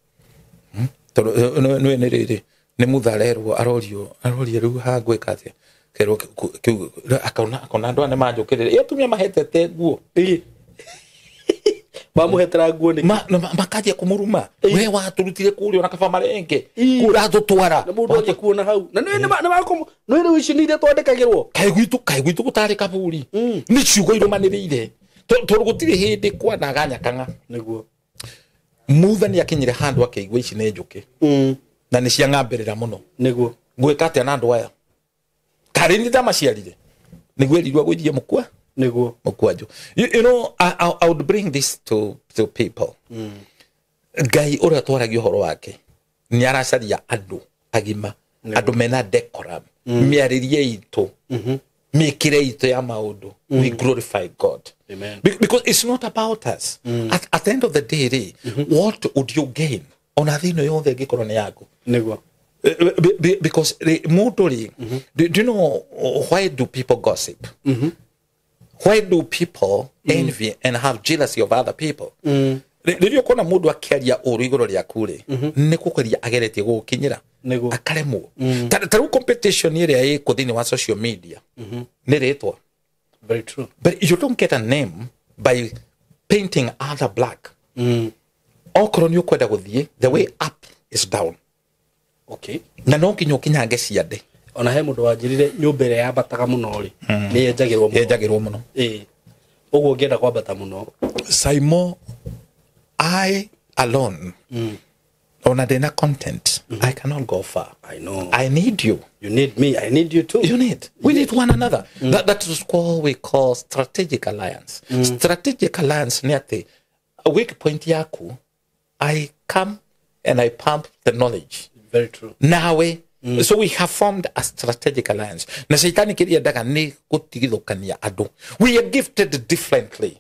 Toro no ne ni mutharerwo arorio ru ha gweka atia kero akona ndo ane majokirire etumia mahetete guo bamuhetera guo ni makaje kumuruma we waturutire kuri ona kaba marenge kura tutwara na mundu aje kuona hau na ni bako no ni wishinire twandikagirwo kaigwitu gutari kaburi ni ciugo irumanirire turugutire hindi kwa naganya kanga niguo mutha ni akinyire handu akeigwa ici ne njuki na ni ciang'ambirira muno niguo gwika atia na andu aya kari ni ndamaciarire niguo erirwo gujie mukua niguo mukwajo you know I would bring this to people Ngai ora twaragio horo wake ni aracaria andu agima andu mena decorum miaririe itu mikire itu ya maundu we glorify God. Amen. Because it's not about us. At the end of the day, what would you gain on a thing you the gikorone yako? Niguo. Because do you know why do people gossip? Why do people envy and have jealousy of other people? Ririo kona mundu akiaria uru igoro ria kure ni kukoria ageretie gukinyira akaremwo taru competition ire ai kuthini wa social media ni retwa very true, but you don't get a name by painting other black. Okoro ni ukwenda guthie the way up is down. Okay, na no kinyo kinyange ciande ona he mundu wanjirire nyumbere ya bataga muno ri ni yenjagirwo muno uguo ngenda kwambata muno SYMO I alone on a dinner content, I cannot go far. I know. I need you. You need me. I need you too. You need. We need one another. That is what we call strategic alliance. Strategic alliance niate. A weak point yaku. I come and I pump the knowledge. Very true. Nawe. So we have formed a strategic alliance. Na shaitani kiria daga ni kutigithukania andu. We are gifted differently.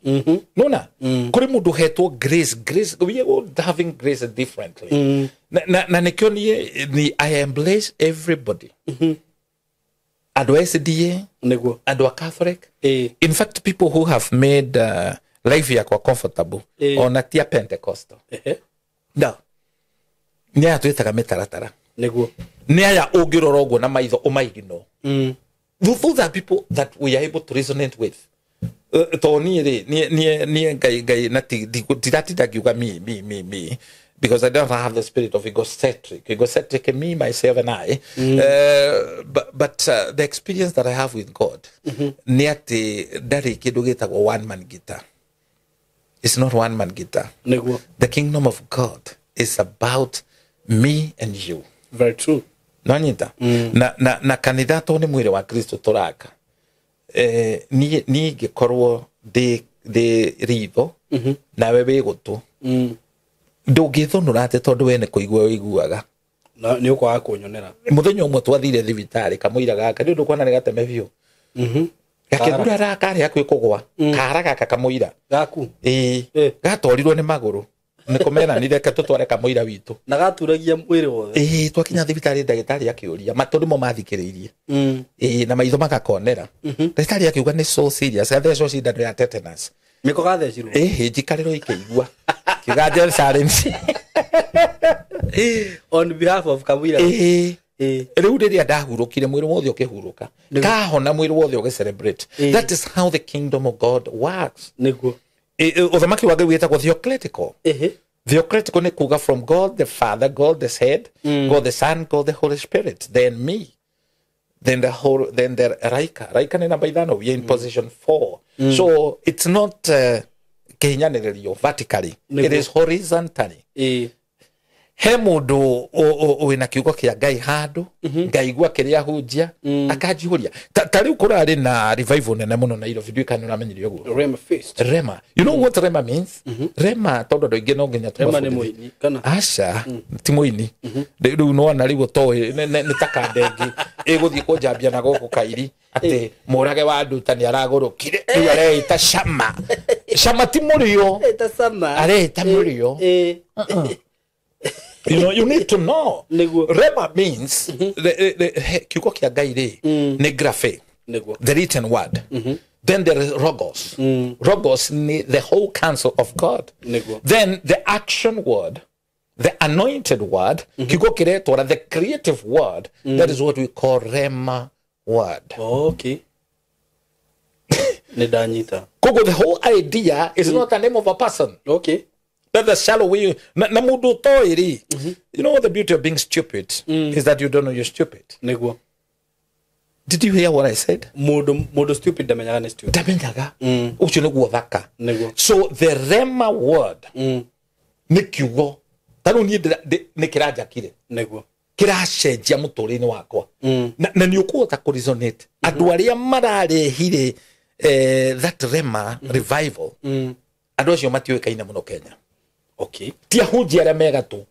Nona? Kuri mundu hetwo grace. We are all having grace differently. Na nikyo ni I embrace everybody. Andu SDA, andu Catholic. In fact, people who have made life yakwa comfortable on a tia Pentecostal. No. Ni atuitaga mitaratara. Neya ogirorogo na maitho omaigino. Those are people that we are able to resonate with. Tony ni gai nati dirati da giuga me because I don't have the spirit of egocentric me, myself and I. But the experience that I have with God, niati dari kidugeta one man guitar. It's not one man guitar. The kingdom of God is about me and you. Very true. Nanyita. Na kandidato ni mwire wa Kristo toraka. Ni gikorwo de ritho na wewe gutu. Ndugithonura ate tondu we ne kuigua iguaga. Na ni ukwa kunyonera. Muthenya umwe twathire thibitari kamuira gaka ndu kwana ni gateme biu. Gakegura rakari akwikugwa. Kara gaka kamuira. Gaku. Gatorirwo ni maguru. Nikomena ni reka tutware kamuira witu. Na gaturagia mwiri wothe. Twakinya thibitari ndagitari akiuria matundu mo mathikiririe. Na maitho magakonera. Ndagitari akiuga ni so serious. Gatheco cindano ya tetanus. Miko gathecirwo. Njikariro ikeigua. Kigaje silence. On behalf of Kamuira. Riu riria ndahurukire mwiri wothe ukihuruka. Kahona mwiri wothe ugicelebrate. That is how the kingdom of God works. Niguo. Uthamaki wa Ngai witagwo theocratical. Theocratical ni kuga from God the Father, God the Head, God the Son, God the Holy Spirit, then me, then the Raika ni namba ithano. We are in position 4. So it's not kihinyaniririo vertically. It is horizontally. He mundu wina kiugo kia Ngai handu ngaigua kiria hunjia akanjihuria ta riu kurari na revival nene muno na iro video kana uramenyirio guo Rema feast. Rema, you know what Rema means? Rema tondu ndoingi no nginya Rema ni muini kana asha ti muini riu no na riu to ni takandengi iguthii kunjambia na guku kairi ati murage wa nduta ni aragurukire riu areita shama ti murio areita murio. You know, you need to know. Rema means the kiugo kia Ngai ri ni graphe, the written word. Then there is Logos. Logos ni the whole counsel of God. Then the action word, the anointed word, kiugo kiretwara the creative word. That is what we call Rema word. Okay. Nedanyita. Kogo, the whole idea is not the name of a person. Okay. That's the shallow way. Na mudu toiri. You know what the beauty of being stupid is that you don't know you're stupid. Negwa. Did you hear what I said? Mudu stupid damenyaga ni stupid. Damenyaga. Ucho negwa thaka. Negwa. So the Rema word ni kiugo. Tanu ni kiraja kire. Negwa. Kiracenjia muturire wakwa. Na ni ukuhota ku resonate. Andu aria mararehire that Rema revival. Andu acio matiuikaine muno Kenya. Okay. Tia hunjia aria megatu.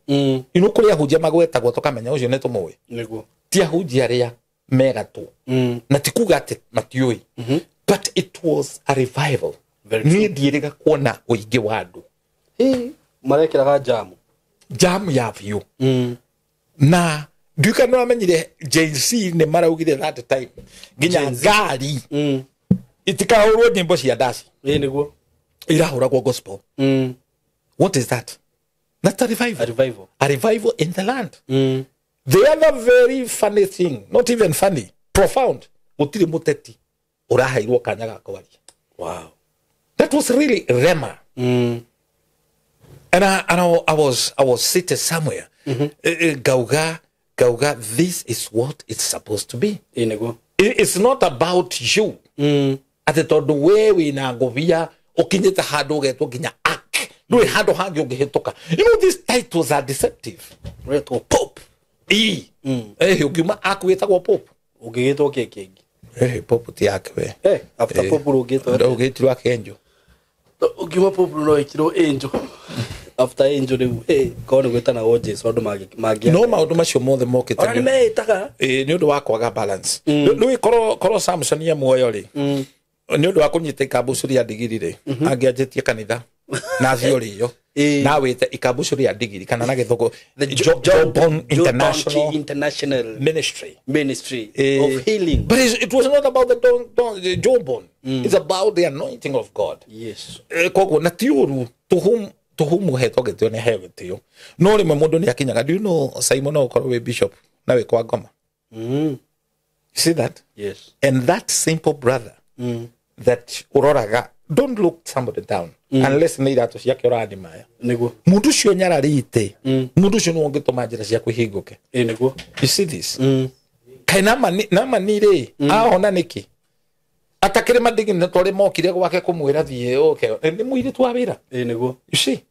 Inu kuria hunjia magwetagwo tukamenya ucio netu muwi. Niguo. Tia hunjia aria megatu. Na tikuga ati matiui. But it was a revival. Ni ndiiriga kuona uingi wa andu. Marekeraga Jam ya view. Na duka no amenyire JC ne maraugire that time. Ginya ngari. Itikahurwo nyimbo cia dasi. Niguo. Irahuragwo gospel. What is that? That's a revival. A revival in the land. The other very funny thing, not even funny, profound. Utiri muteti. Urahairwo kanya ga kwaria. Wow. That was really Rema. And I was seated somewhere. Gauga, this is what it's supposed to be. It's not about you. Ate tondu wewe na ngovia ukinyita handu getwo ginya ndui hando hangi ungihituka. You know, these titles are deceptive. Retwo Pope. Ugima akwitagwo Pope. Ungigitwo kingi. Pope ti akwe. After Pope ungitwo. Ndugitwa Angel. Ugima Pope no ikiro Angel. After Angel riu kono gwetana wo Jesu andu magi. No maundu macio mothe mokite. Ora ni meitaga. Ni undu wa kwaga balance. Riu koro Samson ya muoyo ri. Ni undu wa kunyita ikabucuri ya digiri ri. Angianjitie kanitha. Na thiori yo. Na wite ikabucuri ya digiri kana na githugu Jobon International Ministry of healing. But it was not about the Jobon. It's about the anointing of God. Yes. Kogo na tiuru to whom he togetio ne have it you. No rimwe mundu ni akinyaga. Do you know SYMO no korwe bishop na we kwa Ngoma? You see that? Yes. And that simple brother that uroraga, don't look somebody down unless ni irato ciake urani maya. Niguo. Mundu ucio nyararite. Mundu ucio no ngituma njira cia kuhinguke. Niguo. You see this? Kaina mani ri ahona niki. Atakire madigi na tore mokire gwake kumwira thie okay. Ni muiri twa wira. Niguo. You see?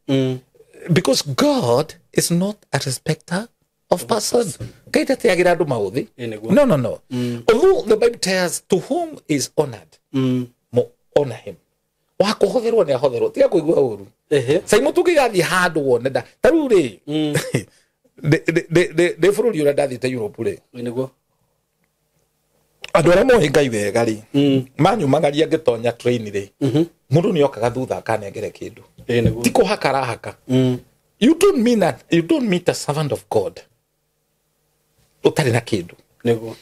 Because God is not a respecter of person. Kaita te agira andu mauthi. No. Although the Bible tells to whom is honored, mo honor him. Wakuhotherwo ni ahotherwo tiga kuigua uru. SYMO tukigathi handu wone da. Taru ri. De fururi ura dathi te Europe ri. Niguo. Andu ara mohi ngai wega ri. Manyu magaria ngitonya train ri. Mundu ni okaga thutha akanengere kindu. Tiko hakara haka. You don't meet a servant of God. Utari na kindu. Niguo.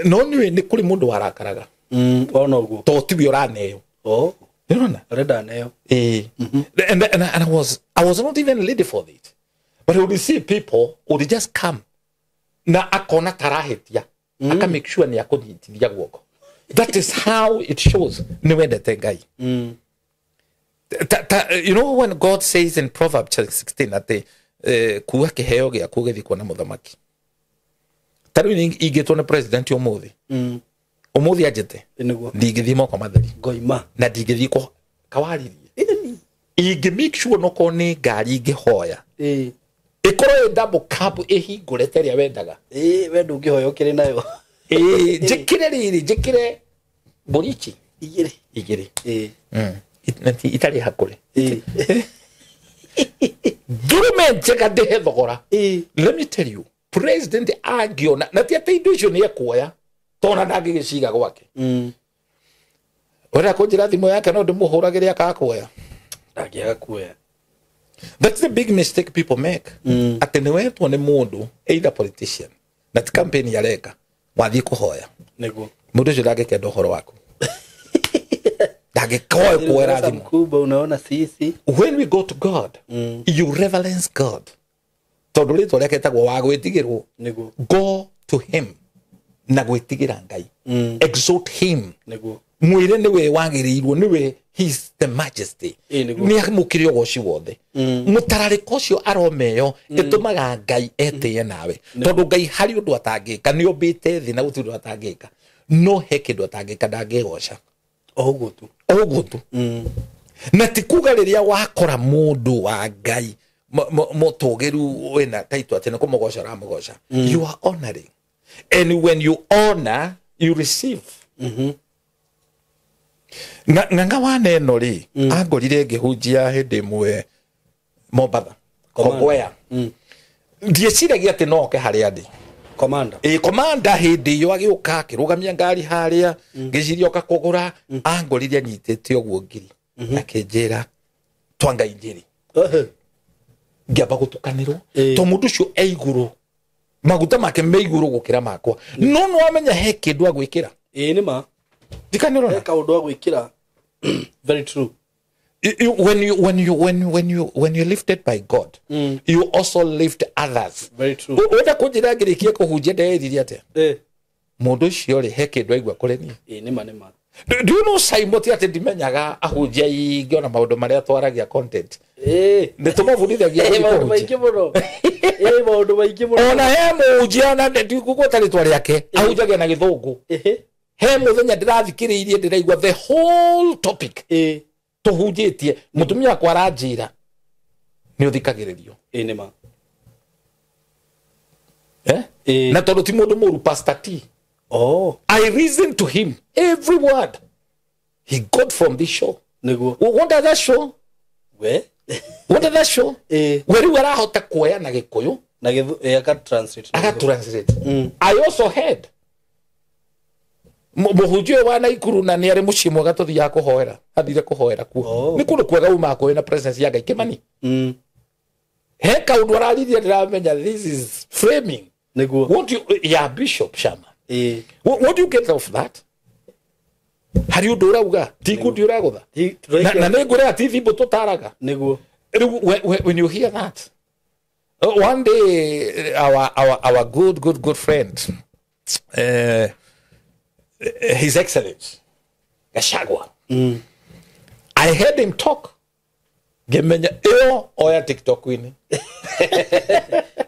No ni kuri mundu warakaraga. Ono guo. To tibi uraneo. You know na? Reda neo. And I was not even ready for it. But I would see people would just come. Na akona tarahetia. Aka make sure ni akonyitithia guoko. That is how it shows. Ni wendete ngai. You know when God says in Proverbs 16 that kuwa kiheo gia kugethikwo na muthamaki. Taru ingitwo na president umuthi. Umuthi ajete. Ndigithimo kwa mathari. Ngoima. Na ndigithiko kawaririe. Igi make sure no kone ngari ngihoya. Ikoro double cup ihingure teria wendaga. Wendu ngihoya ukiri nayo. Jikire riri, jikire borichi. Igire. Itali hakure. Durume cheka dehe thogora. Let me tell you, President agiona na tia te indo ni yakuoya. Tona ndagigiciga gwake. Ora kunjira thimo yake no ndimuhuragire akakuoya. Ndagiaga kuoya. That's the big mistake people make. Ati ni wetu ni mundu either politician na campaign ya reka wathi kuhoya. Niguo. Mundu ucio ndagikenda uhoro waku. Ndagikoe kuera thimo. Mkubwa unaona sisi. When we go to God, you reverence God. Tondu ritwa riake tagwo wa gwitigirwo. Niguo. Go to him. Na gwitigira ngai. Exalt him. Niguo. Mwire niwe wagirirwo niwe he's the majesty. Ni amukirio goci wothe. Mutarariko cio aromeyo itumaga ngai etie nawe. Tondu ngai hari undu atangika ni obite thi na gutindu atangika. No heke ndu atangika ndangegoca. Oguo tu. Na tikuga riria wakora mundu wa ngai mutugiru wena taito atene kumugoca ramugoca. You are honoring. And when you honor, you receive. Nganga wane no ri angorire ngihunjia hindi mwe Mombasa Kogwea ndieciragia ati no ke haria ndi commander hindi yo agiuka kirugamia ngari haria ngiciria oka kugura angorire anyitete oguo ngiri akinjira twanga injiri ngiamba gutukanirwo to mundu cio eiguru maguta make meiguru gukira makwa no amenya he kindu agwikira ni ma dikaniro na kaundu agwikira. Very true. When you're lifted by God, you also lift others. Very true. Wenda kunjira ngirikie kuhunjia nderiria ate mundu cio ri he kindu aigua kuri ni ni ma do you know SYMO ti ati ndimenyaga ahunjia ingiona maundu maria twaragia content ne tumavunithagia maundu maingi muno maundu maingi muno ona he munjia na ndikugota ritwa riake ahunjagia na githungu he muthenya ndirathikiriirie ndiraigua the whole topic tuhunjitie mutumia kwa ranjira ni uthikagiririo nima na tondu ti mundu muru pastor T I listen to him every word he got from this show niguo what does that show what does that show where you arahota kuoya na gikuyu na aka translate I also heard muhujio wana ikuru na ni ari mucii mwega tuthia kuhoera athire kuhoera kuo ni kundu kwega uma ko na presence ya Ngai Kimani he kaundu ararithia ndiramenya this is framing niguo what you bishop Shama what do you get of that hari undu urauga ti kundi uragutha na ne ngure ati thimbo tutaraga niguo when you hear that one day our good friend His Excellency Gachagua I heard him talk gemenya oya TikTok wini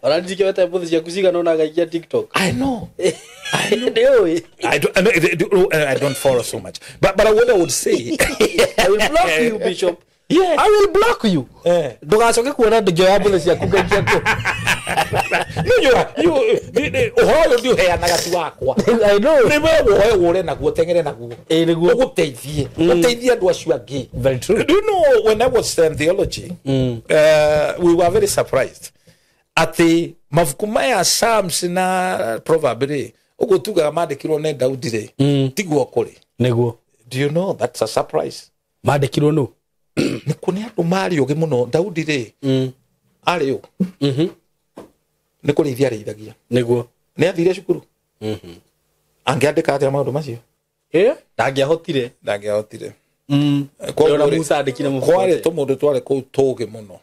oranjike wata mbuzi cia kusiga nona gaikia TikTok I know I don't follow so much but what I would say I will block you Bishop yeah I will block you ndugacoke kuona ndigio ya mbuzi cia kugaikia ko you ohoyo ndio heanaga tu wakwa I know ni wewe wore naguo tengere naguo niguo guteithie andu acio angi very true do you know when I was studying theology we were very surprised at the mavuku maya Psalms na Proverbs ugutuga mandikirwo ne Daudi ri tiguo kuri niguo do you know that's a surprise mandikirwo no ni kuni andu mari ugi muno Daudi ri ari u ni kurithia rithagia niguo ni athire cukuru angiandika atia maundu macio ndangihotire kwa Musa andikire mu kware to mundu tware ku tuge muno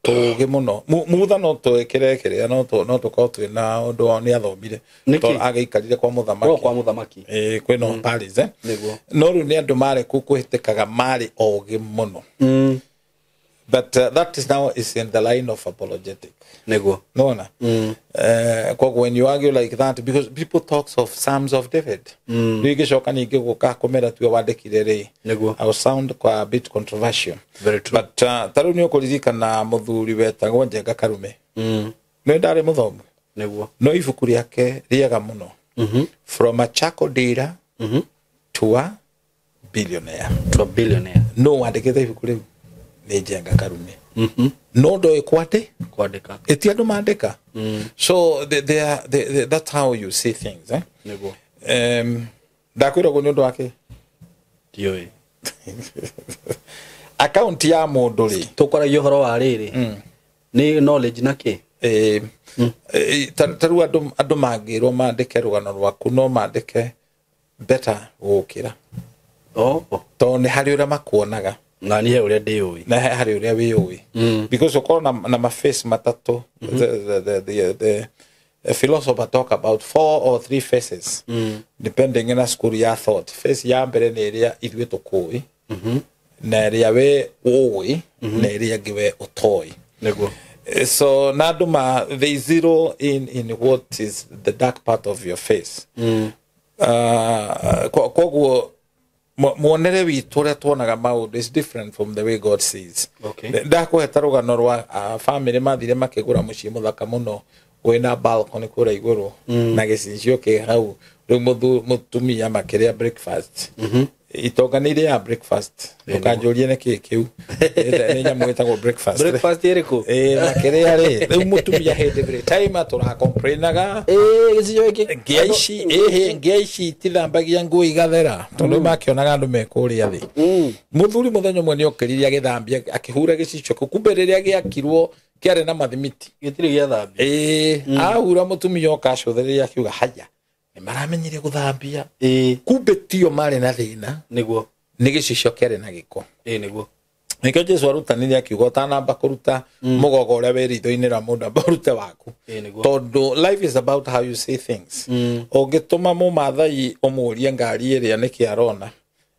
tuge muno mutha no twekere kire no to ko twina undu ni athomire to agaikarire kwa muthamaki kwino Paris niguo no ru ni andu mare ku kuhitikaga mari oge muno but that is now is in the line of apologetic niguo no when you argue like that because people talks of Psalms of David rigicoka ningi guka kumera tu wandikire ri niguo I sound quite a bit controversial very true but taru ni ukuririkana muthuri wetagwo Njenga Karume no ndare muthomu niguo no ibuku riake riega muno from a charcoal dealer to a billionaire no wandikite ibuku riu ni Njenga Karume no ndo kwandika eti andu mandika so that's how you see things niguo ndakwira go ndu wake tioi account ya mundu ri tukoragio horo wa riri ni knowledge nake taru andu mangirwo mandike rugano rwaku no mandike better gukira to ni hari ura makuonaga na ni he uria ndiui na hari uria wiui because ukona na maface matatu the philosopher talk about 4 or 3 faces depending on a school ya thought face ya mbere ni iria ithuĩ tukui na iria we ui na iria ngiwe utoi niguo so naduma they zero in what is the dark part of your face koguo muonere witu ria tuonaga maundu is different from the way God sees ndakuheta rugano rwa family mathire makigura mucii muthaka muno wena balcony kura iguru na gicincio ke hau riu mutumia makiria breakfast itonganire ya breakfast ukanjurie ne kiu ni nyamu itagwo breakfast iriku makiria ri riu mutumia hende every time atura complainaga gicincio iki ngeici tithambagia ngui gathera tondu makionaga andu mekuria thi muthuri muthenyo mwe ni okiriria githambia akihura gicincio kumbe riria giakirwo kiare na mathimiti gitire gia thambia ahura mutumia okacutheria akiuga haya ni maramenyire guthambia kumbe tio mari na thina niguo ni gicincio kiare na giko niguo nikio Jesu arutanire akiuga tanamba kuruta mugogo uria weritho-ini ra mundu ambarute waku tondu life is about how you see things ungituma mumathai umurie ngari iria niki arona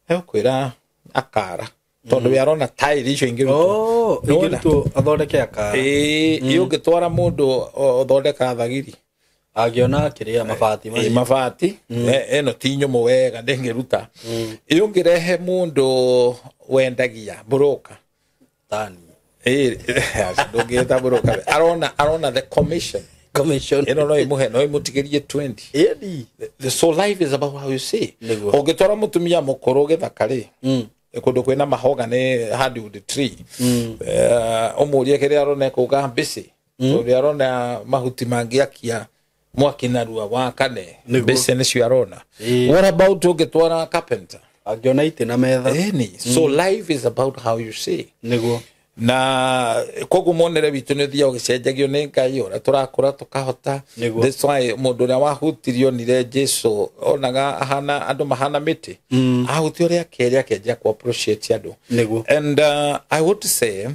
ekwira akara tondu we arona tairi icio ingirutwo athondeke akara ungitwara mundu uthondeka thagiri agiona kiria mabati eno tinyo mwega ndengiruta iyungirehe mundu wendagia broka tani Don't get that bro. Arona the commission. You know, no imutigerie 20. So life is about how you say. Ogetora mutumia mukoro gethakari. Kundu kwina mahoga ni hardwood tree. Omurie kire arona kuga busy. So arona mahuti mangiakia mwaki narua wakane. Busy ni arona. What about ogetwara carpenter? Agiona ite na metha. So life is about how you say. Na kogu monere bitu ne thia ugicenjagio ne Ngai ora turakura tukahota. That's why mundu ria wahutirio nire Jesu onaga ahana andu mahana miti ahutio ria keria kenja ku appreciate andu. And I want to say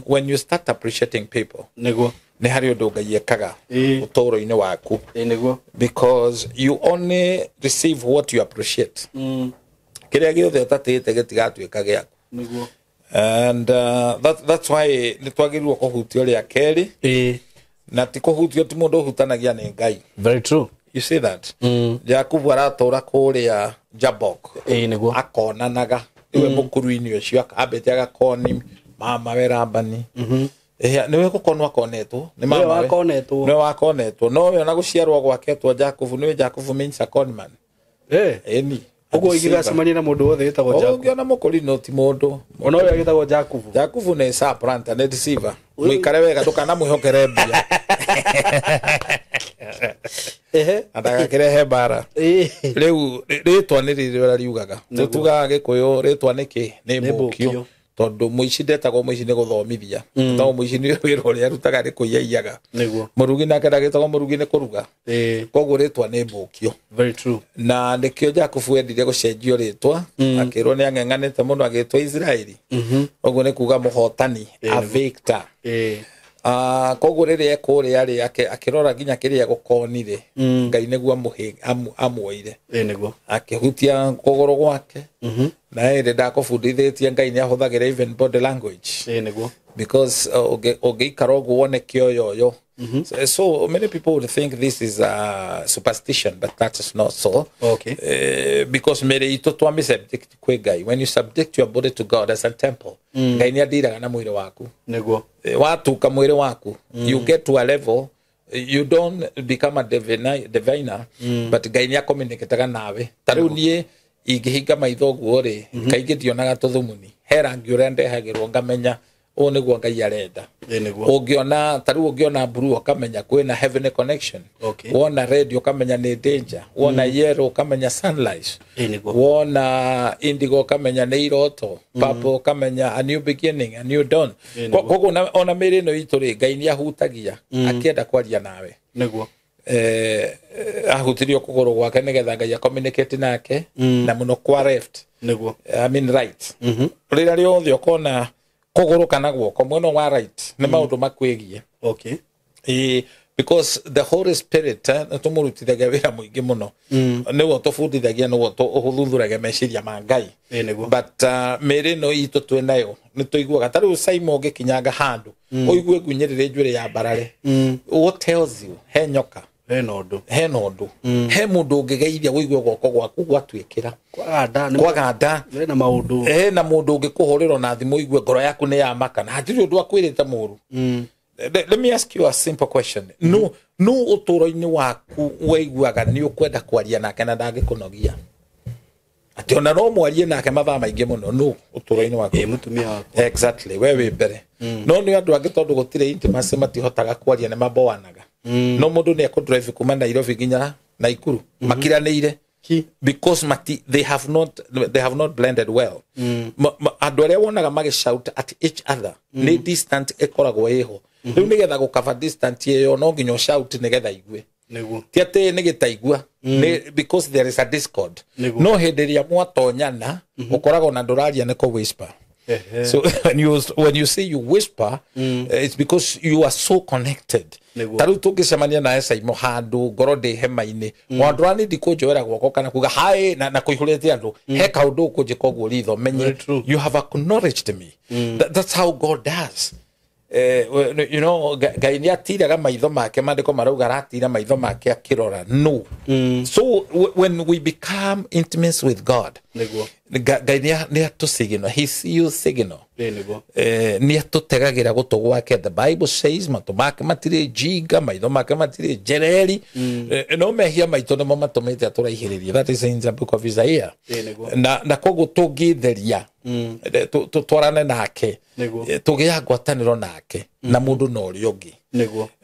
when you start appreciating people ne hari undu Ngai ekaga utoro-ini waku because you only receive what you appreciate. Kiria giothe utatite gitigatwika giaku. And that's why nitwagirwo kuhutio ria keri na ti kuhutio ti mundu hutanagia ni Ngai. Very true. You see that? Jakubu aratora kuria Jabok akonanaga iwe mukuru-ini ucio abete agakoni mama werambani niwe gukonwa konetwo ni mama wakonetwo no we ona guciarwo gwaketwo Jakubu niwe Jakubu means a conman. Ni ugo igiga semania na mundu wothe gitagwo Jakubu. Ogo na mukuri no ti mundu. Ona we gitagwo Jakubu. Jakubu ne supplant ne deceiver. Mwikare wega tukana mwihokere mbia. Andaka kirehe bara. Riu ritwa ni riri riugaga. Tutuga Gikuyu ritwa niki ni mbukio. Tondu muici ndetagwo muici ni guthomithia. Tondu muici ni wira ria rutaga ri kuiyaiyaga. Murugi nake ndagitagwo murugi ni kuruga. Koguo ritwa ni mbukio. Very true. Na nikio Jakubu endire gucenjio ritwa akirwo ni ang'eng'anite muno agitwa Israeli. Koguo ni kuga muhotani a victor. Koguo riri ekuria ri akirora ginya kiria gukonire Ngai niguo amuoire akihutia kuguru gwake na ende ndakubundithitie Ngai ni ahuthagira even body language because ogeikara oguo wone kioyoyo. So many people would think this is a superstition, but that is not so. Because when you subject your body to God as a temple, you get to a level, you don't become a diviner, but Gainia communicator nawe. Taruni igihiga maitho guore, kaigidionaga to thumuni. Hera ngurende hagironga menya. One gwa Ngai arenda ugiona taru ugiona blue ukamenya kwina heavenly connection wona red ukamenya ni danger wona yellow ukamenya sunlight wona indigo ukamenya ni iroto purple ukamenya a new beginning, a new dawn. Koguo ona miri no ituri Ngai ni ahutagia akienda kwaria nawe ahutirio kuguru gwake nigetha Ngai communicate nake na muno kwa left I mean right rira riothe ukona kuguru kana guoko mweno wa right ni maundu makwegie because the Holy Spirit tumurutithagia wira muingi muno niwo tufundithagia niwo tuhuthuthuragia meciria ma Ngai but meri no itu twenayo nituiguaga tari SYMO gikinyanga handu uigue gunyirire njwire ya barare what tells you he nyoka he nondu he mundu ungigeithia uigue goko gwaku gwatwikira kwaganda na maundu na mundu ungikuhurira na thimu uigue ngoro yaku ni ya maka na hatiri undu akwirite muru. Let me ask you a simple question. No uturo-ini waku weiguaga ni ukwenda kwaria nake na ndangikunogia ati ona no mwarie nake mathaa maingi muno no uturo-ini waku mutumia waku exactly wewe mbere no ni andu angi tondu gutire intimacy matihotaga kwaria ne maboanaga no mundu ni akudrive kuma Nairobi ginya Naikuru makiraniire because they have not blended well. Andu aria wonaga magishout at each other ni distant ekoragwo iho riu nigetha gukava distant iyo no nginya shout nigetha igue ti ati ni gitaigua because there is a discord no henderia mwatonyana ukoragwo na nduraria ni ko whisper. So when you say you whisper, it's because you are so connected. Taru tungicemania na SYMO handu ngoro ndi hema-ini wandu ani ndikunjoera gwoko kana kuga hai na kuihurite andu he kaundu kunjika guo ritho menye you have acknowledged me. That's how God does. you know, Ngai ni atiraga maitho make mandiko marauga aratira maitho make akirora. No. So when we become intimate with God, Ngai ni atu signal. He sees signal. Ni atu tegagira guto gwake. The Bible says mato make matire jiga, maitho make matire jereri. No mehia maito nimo matomete aturahiriria. That is in the book of Isaiah. Na koguo tugitheria. Twarane nake. Tugia ngwataniro nake na mundu no ri ungi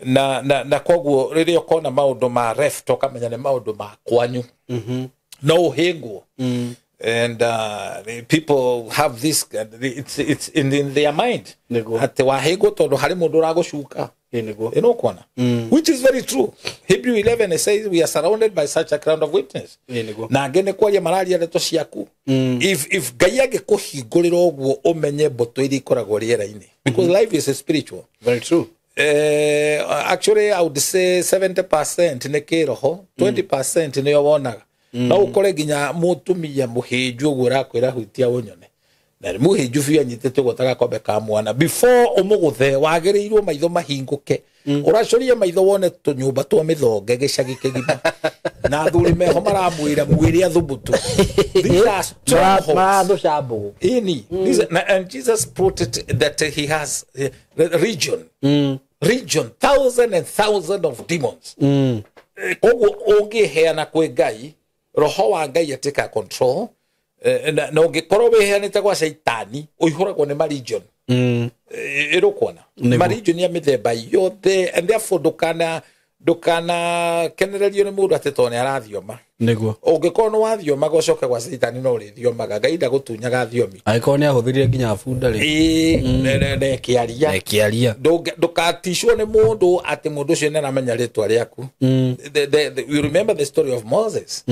na koguo riria ukona maundu ma left ukamenya ni maundu ma kwanyu no hingo and people have this it's in their mind ati wa hingo tondu hari mundu uragucuka ino kwana which is very true. Hebrew 11 says we are surrounded by such a crowd of witness na ngene kwaria Maragia Ndeto ciaku if Ngai angikuhingurira uguo umenye mboto iri ikoragwo riera-ini because life is spiritual. Very true. Actually I would say 70% ni kiroho 20% ni wonaga na ukore ginya mutumia muhiju uguo rakwira hutia unyone na muhiju biu anyitete gotaga kombe ka mwana before umuguthe wagereirwo maitho mahinguke uracoria maitho wone tunyumba twa mithonge gicagi kigima na thuri meho maramwira mwiri athubutu these are strongholds ini and Jesus put it that he has region thousands and thousands of demons koguo ungiheana kwi Ngai roho wa Ngai ateka control na ungikorwo wiheanite gwa shaitani uihuragwo ni marigion irukwana marigion ya mithemba yothe and therefore ndukana kenererio ni mundu atetone arathioma niguo ungikorwo ni wathioma gocoka gwa shaitani no rithiomaga Ngai ndagutunyaga thiomi aikorwo ni ahuthirie nginya bunda ri kiaria ndukatishwo ni mundu ati mundu ucio naramenya ritwa riaku. You remember the story of Moses.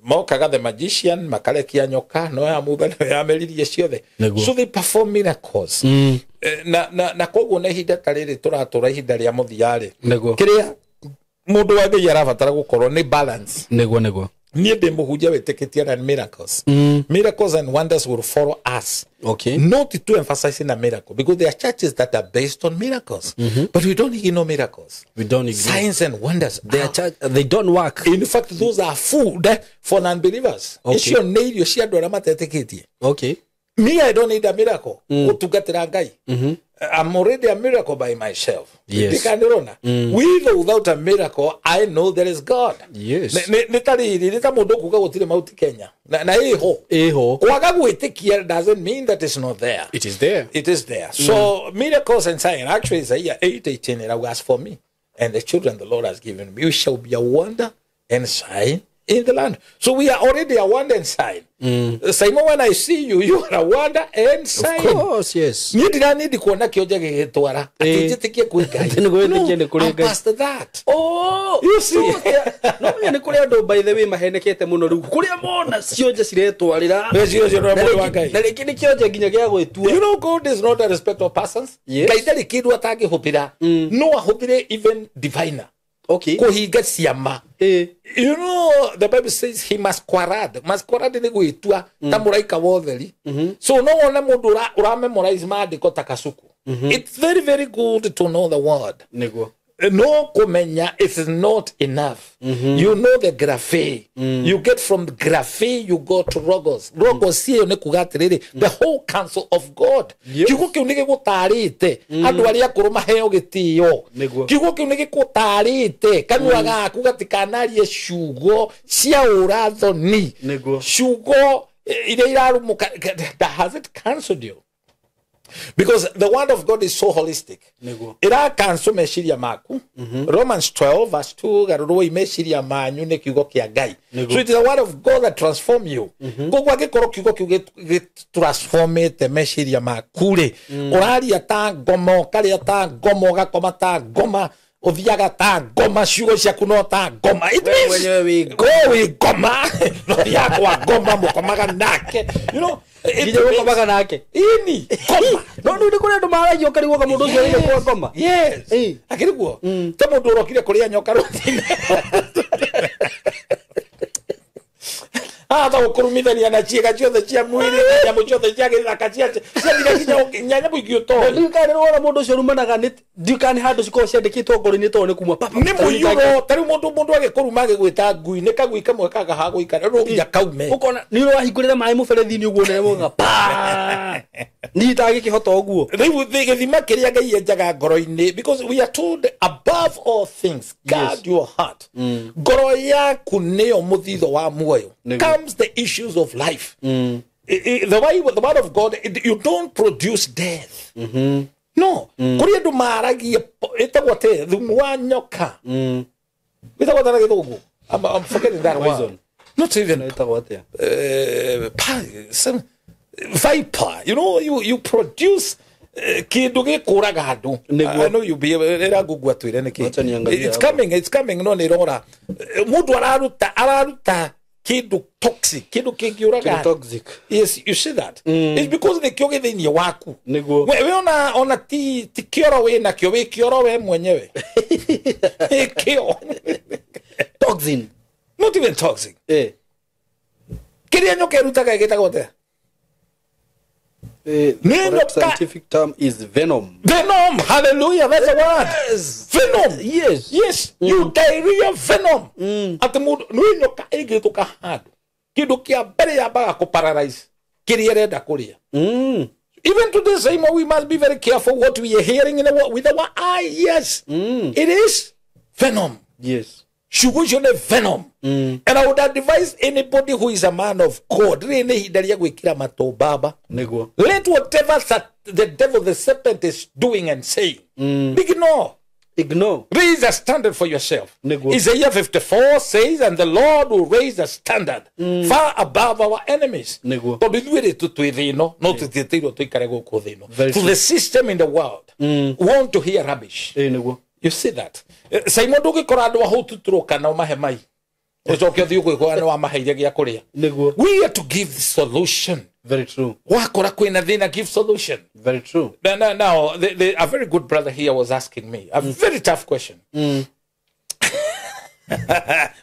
Mokaga the magician makarekia nyoka no ya mutha no ya meririe ciothe so they perform miracles na koguo na ihinda tariri turatura ihinda ria muthiari kiria mundu wa Ngai arabatara gukorwo ni balance niguo nie de muhunjia wetikitia na miracles miracles and wonders will follow us. Okay, not to emphasize in a miracle because there are churches that are based on miracles but we don't ignore miracles, we don't ignore signs and wonders. They don't work. In fact those are food for non-believers. Okay, your need your share dora mateteketie. Okay, me I don't need a miracle utugatira Ngai. I'm already a miracle by myself. Yes. With or without a miracle, I know there is God. Yes. Nita mundu kuga gutire mauti Kenya. Na eho. Kwaga gwitikia doesn't mean that it's not there. It is there. It is there. So miracles and signs. Actually, Isaiah 8:18 it was for me and the children the Lord has given me. You shall be a wonder and sign in the land. So we are already a wonder and sign. SYMO, when I see you, you are a wonder and sign. Of course, yes. You did not need to connect your jacket to Ara. I'm past that. Oh, you see. No, by the way, my hand get a mono. Kuriamona, Sioja Sireto, you know, God is not a respect of persons. Yes. Kaitali kidu atake hopira. No hopire even diviner. Okay. Ko he gets yama. You know, the Bible says he masquerade. Masquerade ni guitua tamuraika wotheri. So no one mundu ura memorize maandiko takasuku. It's very very good to know the word. Nego. No kumenya is not enough. You know the graphe. You get from the graphe, you go to Logos. Logos here ne kugatiriri. The whole counsel of God. Kigo kiu nige gutarite. Andu aria kuruma heo gitio. Kigo kiu nige gutarite. Kanua gaku gatikanarie ciugo cia urathoni. Ciugo iria irarumuka that has it cancelled you. Because the word of God is so holistic. Ira cancel meshiria maku. Romans 12 verse 2 garuro imeshiria manyu ne kiugo kia Ngai. So it is the word of God that transform you. Gogo agikoro kiugo kiugo transformate meshiria maku re. Orari ata gomo kali ata gomo gakoma ta goma othiaga ta goma ciugo ciaku no ta goma. It means go with goma. No yakwa goma mukomaga nake. You know, Gije wako baka nake. Ini goma. No ndi kuri ndo mara yoka riwo kamundu cio ri kwa goma. Yes. Akiriguo. Ta mundu urokire kuri nyoka ruthine. ata ukurumithania na ciega ciothe cia mwiri nyamu ciothe cia githaka cia thira nyanya muingio to ndikane wona mundu ucio rumanaga ni ndikane handu ciko ciandikitwo ngoro-ini to ni kuma papa ni muyuro tari mundu agikuruma agigwita ngui ni kagui kamwe kaga ha guikara rugia kaume ukona ni urahingurira mai muberethi-ini uguo nene muga pa ni tagikihota uguo riu githima kiria Ngai enjaga ngoro-ini because we are told above all things guard your heart ngoro yaku niyo muthitho wa muoyo comes the issues of life the word of God you don't produce death no kuri andu maragia etagwo te thumu wa nyoka etagwo ta githungu I'm forgetting that word not even etagwo te some viper you produce kindu gikuraga andu I know you be era gugwa twire niki it's coming no ni rora mundu araruta kindu toxic kindu kingiuraga toxic yes you see that it's because the kioge thini waku we ona ti kioro we na kio we kioro we mwenyewe kio toxin not even toxic kiria nyoka rutaga gitagwo te the scientific term is venom. Venom, hallelujah, that's the word. Yes. Venom. Yes. You diarrhea venom. At the mood, no nyoka ege to kahad. Kidu kia bere ya baga ko paralyze. Kiriere da korea. Even to the same, we must be very careful what we are hearing with our eye. Yes, it is venom. Yes. Shugujone venom. And I would advise anybody who is a man of God, let whatever the devil, the serpent is doing and saying, ignore. Raise a standard for yourself. Isaiah 54 says, and the Lord will raise a standard far above our enemies. To the system in the world want to hear rubbish. You see that? SYMO korado ho tutroka na mahemai. We are to give the solution. Very true. Give solution. Very true. Now a very good brother here was asking me a very tough question.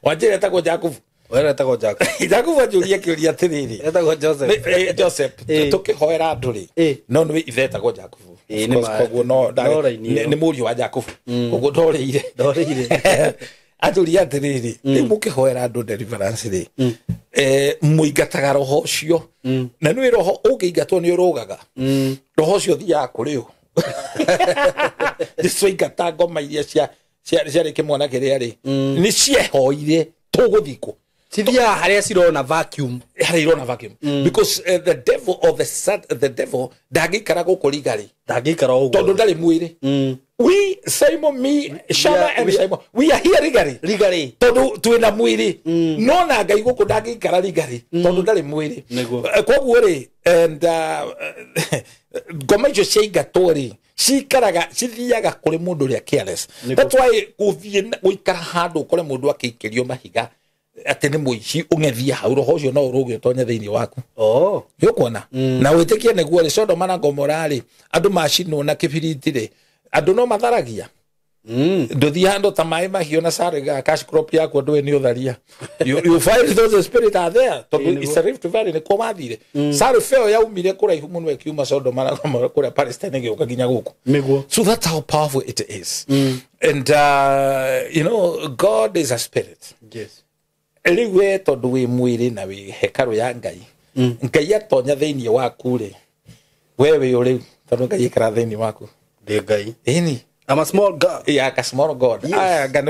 Wajira tako Jacob. Wera tako Jacob. Jacob wajulia kiulia tiriri. Tako Joseph. Joseph. Tukihoera nduri. No nwe ithe tako Jacob. Ni muri wa Jacob. Kogo doreire. Ajulia tiriri. Ni mukihoera ndu deliverance ri. Muigataga roho cio. Na nwe roho ukiigatwo ni urugaga. Roho cio thia kuri u. Ndicigata ngoma iria cia kimwana kiria ri. Ni ciehoire tuguthiko. Sithia haria cirona vacuum. Because the devil dagikara guku ligari. Dagikara ugu. Tondu ndari mwiri. We SYMO Shama and SYMO we are here ligari. Tondu twina mwiri. No na Ngai guku dagikara ligari. Tondu ndari mwiri. Koguo ri and ngoma icio ciaigatwo cikaraga cithiaga kuri mundu ria careless. That's why guikara handu kuri mundu akikirio mahiga ati ni muici ungethia hau roho ucio no uruge tonya thiini waku yukuona na witikie neguo ri Sodoma na Gomora ri andu macino na kibiriti ri andu no matharagia nduthi hando ta mai mahio na sarega cash crop yako ndu ni utharia you find those spirits are there to it's a rift valley ni komathire sare feo yaumire kuraihu muno ekiuma Sodoma na Gomora kura Palestine gioka ginya guku so that's how powerful it is and God is a spirit. Yes. Eliwe tondu wi mwiri na wi hekaru ya Ngai. Ngai atonya thiini waku ri. Wewe uri tondu Ngai ikara thiini waku. De Ngai. Ini. I'm a small God. Yeah, a small God. Yes. I can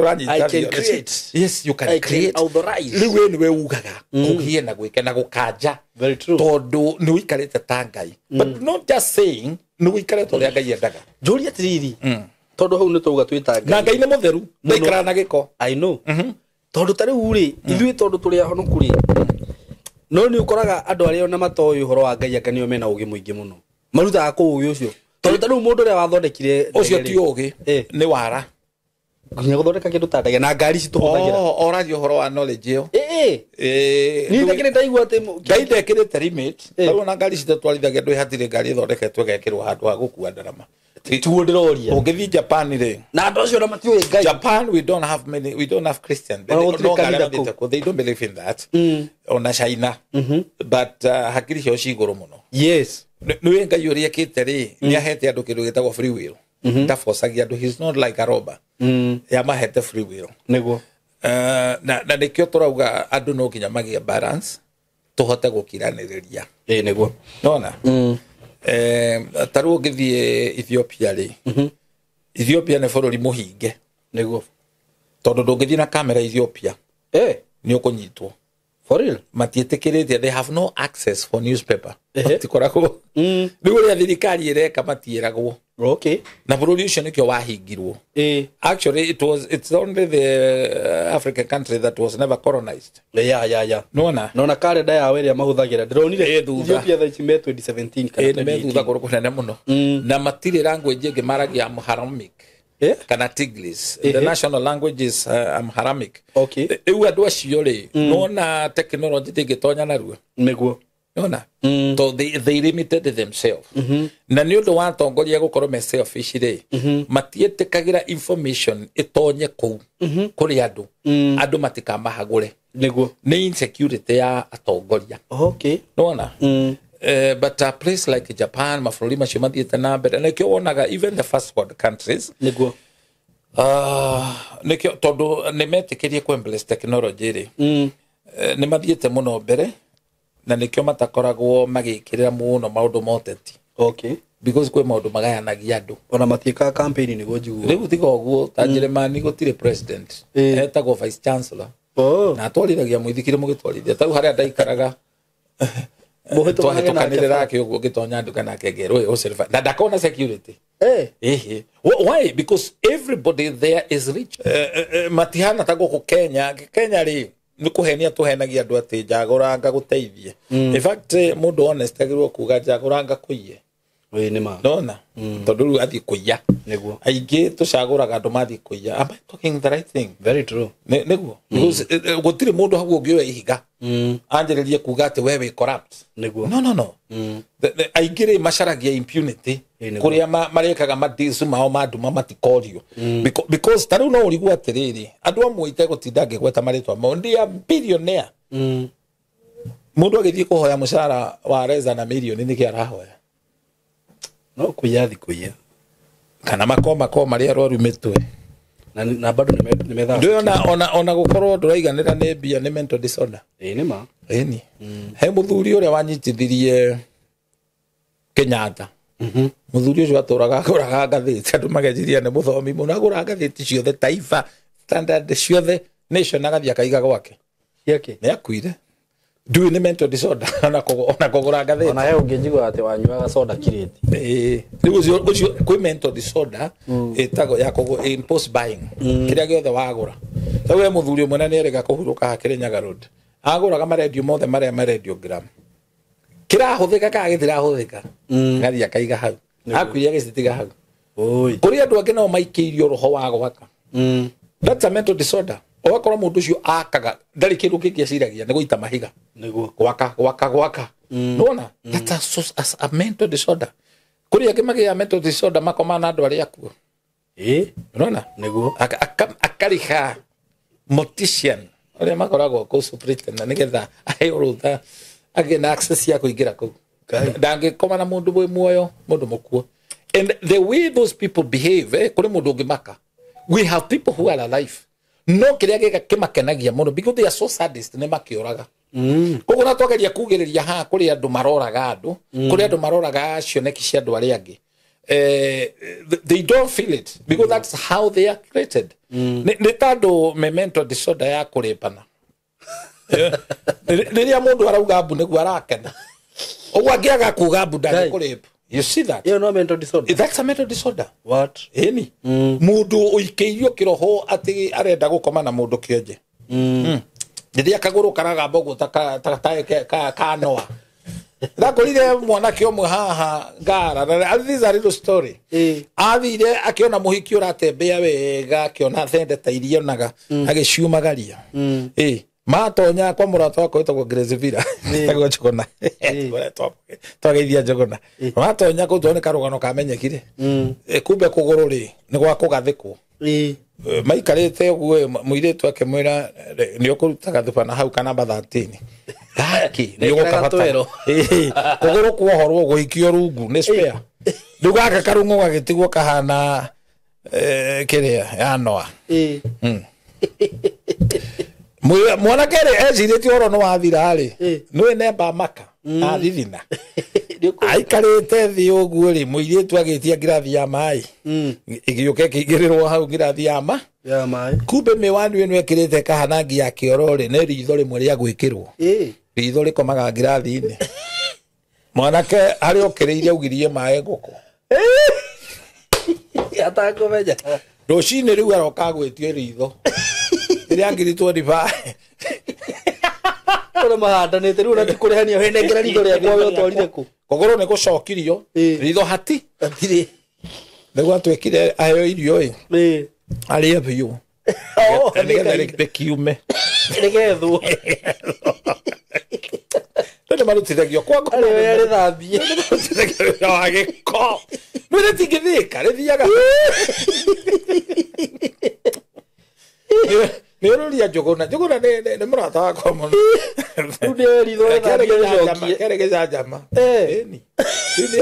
create. Yes, you can create. Authorize. Liwe niwe ugaga. Kuhie na gwike na gukanja. Very true. Tondu ni wikarite ta Ngai. But not just saying ni wikarite uria Ngai endaga. Julia tiriri. Tondu hau ni tuga twita Ngai. Na Ngai ni mutheru. Ndaikara na giko. I know. Tondu tari uri ithui tondu turi ahonoku ri no ni ukoraga andu aria ona matoyi uhoro wa Ngai akanio mena ugi muingi muno marutaga ku ugi ucio tondu tari mundu ria wathondekire ucio ti ugi ni wara nginya guthondeka kindu ta ndege na ngari cituhuthagira orathi uhoro wa knowledge yo ni ndekire ndaigua ati Ngai ndekire limit tari ona ngari citatwarithagia ndu ihatire ngari ithondeketwe gekirwo handu ha gukua ndarama tuo ndiroria Ugithi Japan ri na andu acio na matiwe ngai Japan we don't have Christian they don't believe in that ona China but hakiri cio ciguru muno yes niwe ngai uria kite ri ni ahete andu kindu gitagwo free will ndafocagia andu he's not like a robber mahete free will niguo na nikio turauga andu no kinya magia balance tuhote gukiraniriria niguo nona taru ngithie Ethiopia ri Ethiopia ne bururi muhinge niguo tondu ndungithie na kamera Ethiopia ni ukunyitwo for real matietikirite they have no access for newspaper tikoragwo nigo ria thirikari ireka matieragwo okay na bururi ucio nikio wahingirwo actually it's only the African country that was never colonized yeah nona calendar ya weria mahuthagira ndironire Ethiopia tha chime 2017 kana thutha kunene muno na matire language ingi Maragia Amharic kana Tigris the national language is Amharic okay eu andu acio ri nona technology tingitonya naruo niguo nona so they limited themselves na ni undu wa tongoria gukorwo me selfish ri matietikagira information itonye kuri andu matikamahagure niguo ni insecurity ya atongoria okay nona but a place like Japan mafururi macio mathiete na mbere na kio wonaga even the first world countries niguo nikio tondu ni metikirie ku embrace technology ri ni mathiete muno mbere na nikio matakoragwo magikirira muno maundu moteti okay because kwe maundu magayanagia andu ona matieka campaign niguo njiguo riu tiga uguo Tangermani gutire president etagwo vice chancellor na atwariragia muithikire mugitwarithia tau haria ndaikaraga tuhitukanirira ki uguo gitonya nduka na kegero userva na ndakona security why because everybody there is rich matihana tago ku Kenya ri ni kuhenia tuhenagia andu ati njaguranga guteithie in fact mundu honest agirwo kuga njaguranga kuiye nima nona tondu athi kuiya niguo aingi tucaguraga andu mathi kuiya am I talking the right thing very true niguo because gutire mundu hagu ngioe ihiga anjiririe kuga ati wewe corrupt niguo no aingire macaragia impunity kuria marekaga madisu mao maduma matikorio because taru no urigu atiriri andu amwe itegutinda ngigweta maritwa mo ndia billionaire mundu agithie kuhoya mushara wa reza na milioni niki arahoya no kuyathi kuya kana makoma maria rwarumitwe na bado nimetha ndio ona gukorwo nduraiganira ni bia ni mental disorder nima ni he muthuri uria wanyitithirie Kenyatta muthuri ucio aturaga aguraga ngathiti andu magejiria ni muthomi muno agura ngathiti ciothe Taifa Standard ciothe Nation agathia kaiga gwake yake ni akuire ndui ni mental disorder ona kugura ngathiti ona he ungijigwa ati wanyuaga soda kireti riu ucio kwi mental disorder etago ya kugo impulse buying kiria giothe wagura tawe muthuri umwe ni erega kuhuruka hakiri Nyaga Road aguraga maredio mothe maria marediogram kirahuthika ka githirahuthika ngathia kaiga hau akuiria gicitiga hau kuri andu angi no maikiirio roho wa gwaka that's a mental disorder ogakora mundu ucio akaga ndari kindu kingiaciragia ni guita mahiga niguo gwaka nona that's a mental disorder kuri angi magia mental disorder makoma na andu aria akuo nona niguo akariha mortician oria makoragwo ku superintendent nigetha ayurutha agena access ya kuingira ku dange koma na mundu bwe muoyo mundu mukuo and the way those people behave kuri mundu ngimaka we have people who are alive no kiria gika kimakenagia muno because they are so sadist ne makioraga koguo na twageria kugiriria ha kuri andu maroraga andu kuri andu maroraga cioneki cia andu aria angi they don't feel it because that's how they are created ni tando mental disorder ya kurepana riria mundu arauga mbu niguo arakena ogwo angiaga kuga mbu ndage kurepa you see that no mental disorder that's a mental disorder what any mundu uikeirio kiroho ati arenda gukoma na mundu kionje riria kaguru karaga mbogo ta kanoa ndakorire mwana kiomwe haha ngara this is a little story athire akiona muhiki uratembea wega akiona thende ta irio naga agiciumagaria matonya kwa murata wako itagwo Grace Villa tagwo Njogona twageithia Njogona matonya ko tuone karugano kamenyekire kumbe kuguru ri ni gwa kugathikwo maikarite uguo muiretu akemwira ni ukurutaga thupana hau kana ba 13 gaki ni ugukabata kuguru kuohorwo guikio rungu ni spare ndugaka karungu gagitigwo kahana kiria ya noa mwana kere ecirĩtie oro no wathira rĩ nĩwe nemba maka athithina aikarĩte thĩ ũguo rĩ mũirĩtu agĩtia ngirathi ya maĩ igĩũka ĩkĩingĩrĩrwo hau ngirathi ya maĩ kumbe mĩwani ĩno ĩkĩrĩte kahanangi ya kĩoro rĩ nĩ ritho rĩmwe rĩa gwĩkĩrwo ritho rĩkomaga ngirathi-inĩ mwanake harĩ okĩrĩire augirie maĩ ngũkũ atakũmenya rũcinĩ rĩu aroka gwĩtio ritho rĩrĩa ngirĩtwo ndiba kũrĩ mahandanĩte rĩu na tikũrĩhania henengera ritho rĩakwa we ũtwarire kũ kũgũrũ nĩ gũcokirio ritho hatirĩ nĩguo atwĩkire aheo irio ĩ arĩe biũ nĩgetha rĩkiume rĩgethwo nĩ marutithagio kwa ngoma rĩthambie marutithagio wa gĩko nĩ rĩtingĩthĩka rĩthiaga nĩũrũria Njogona nĩ mũrata wakwa mũno kĩarĩ gĩcanjama ĩni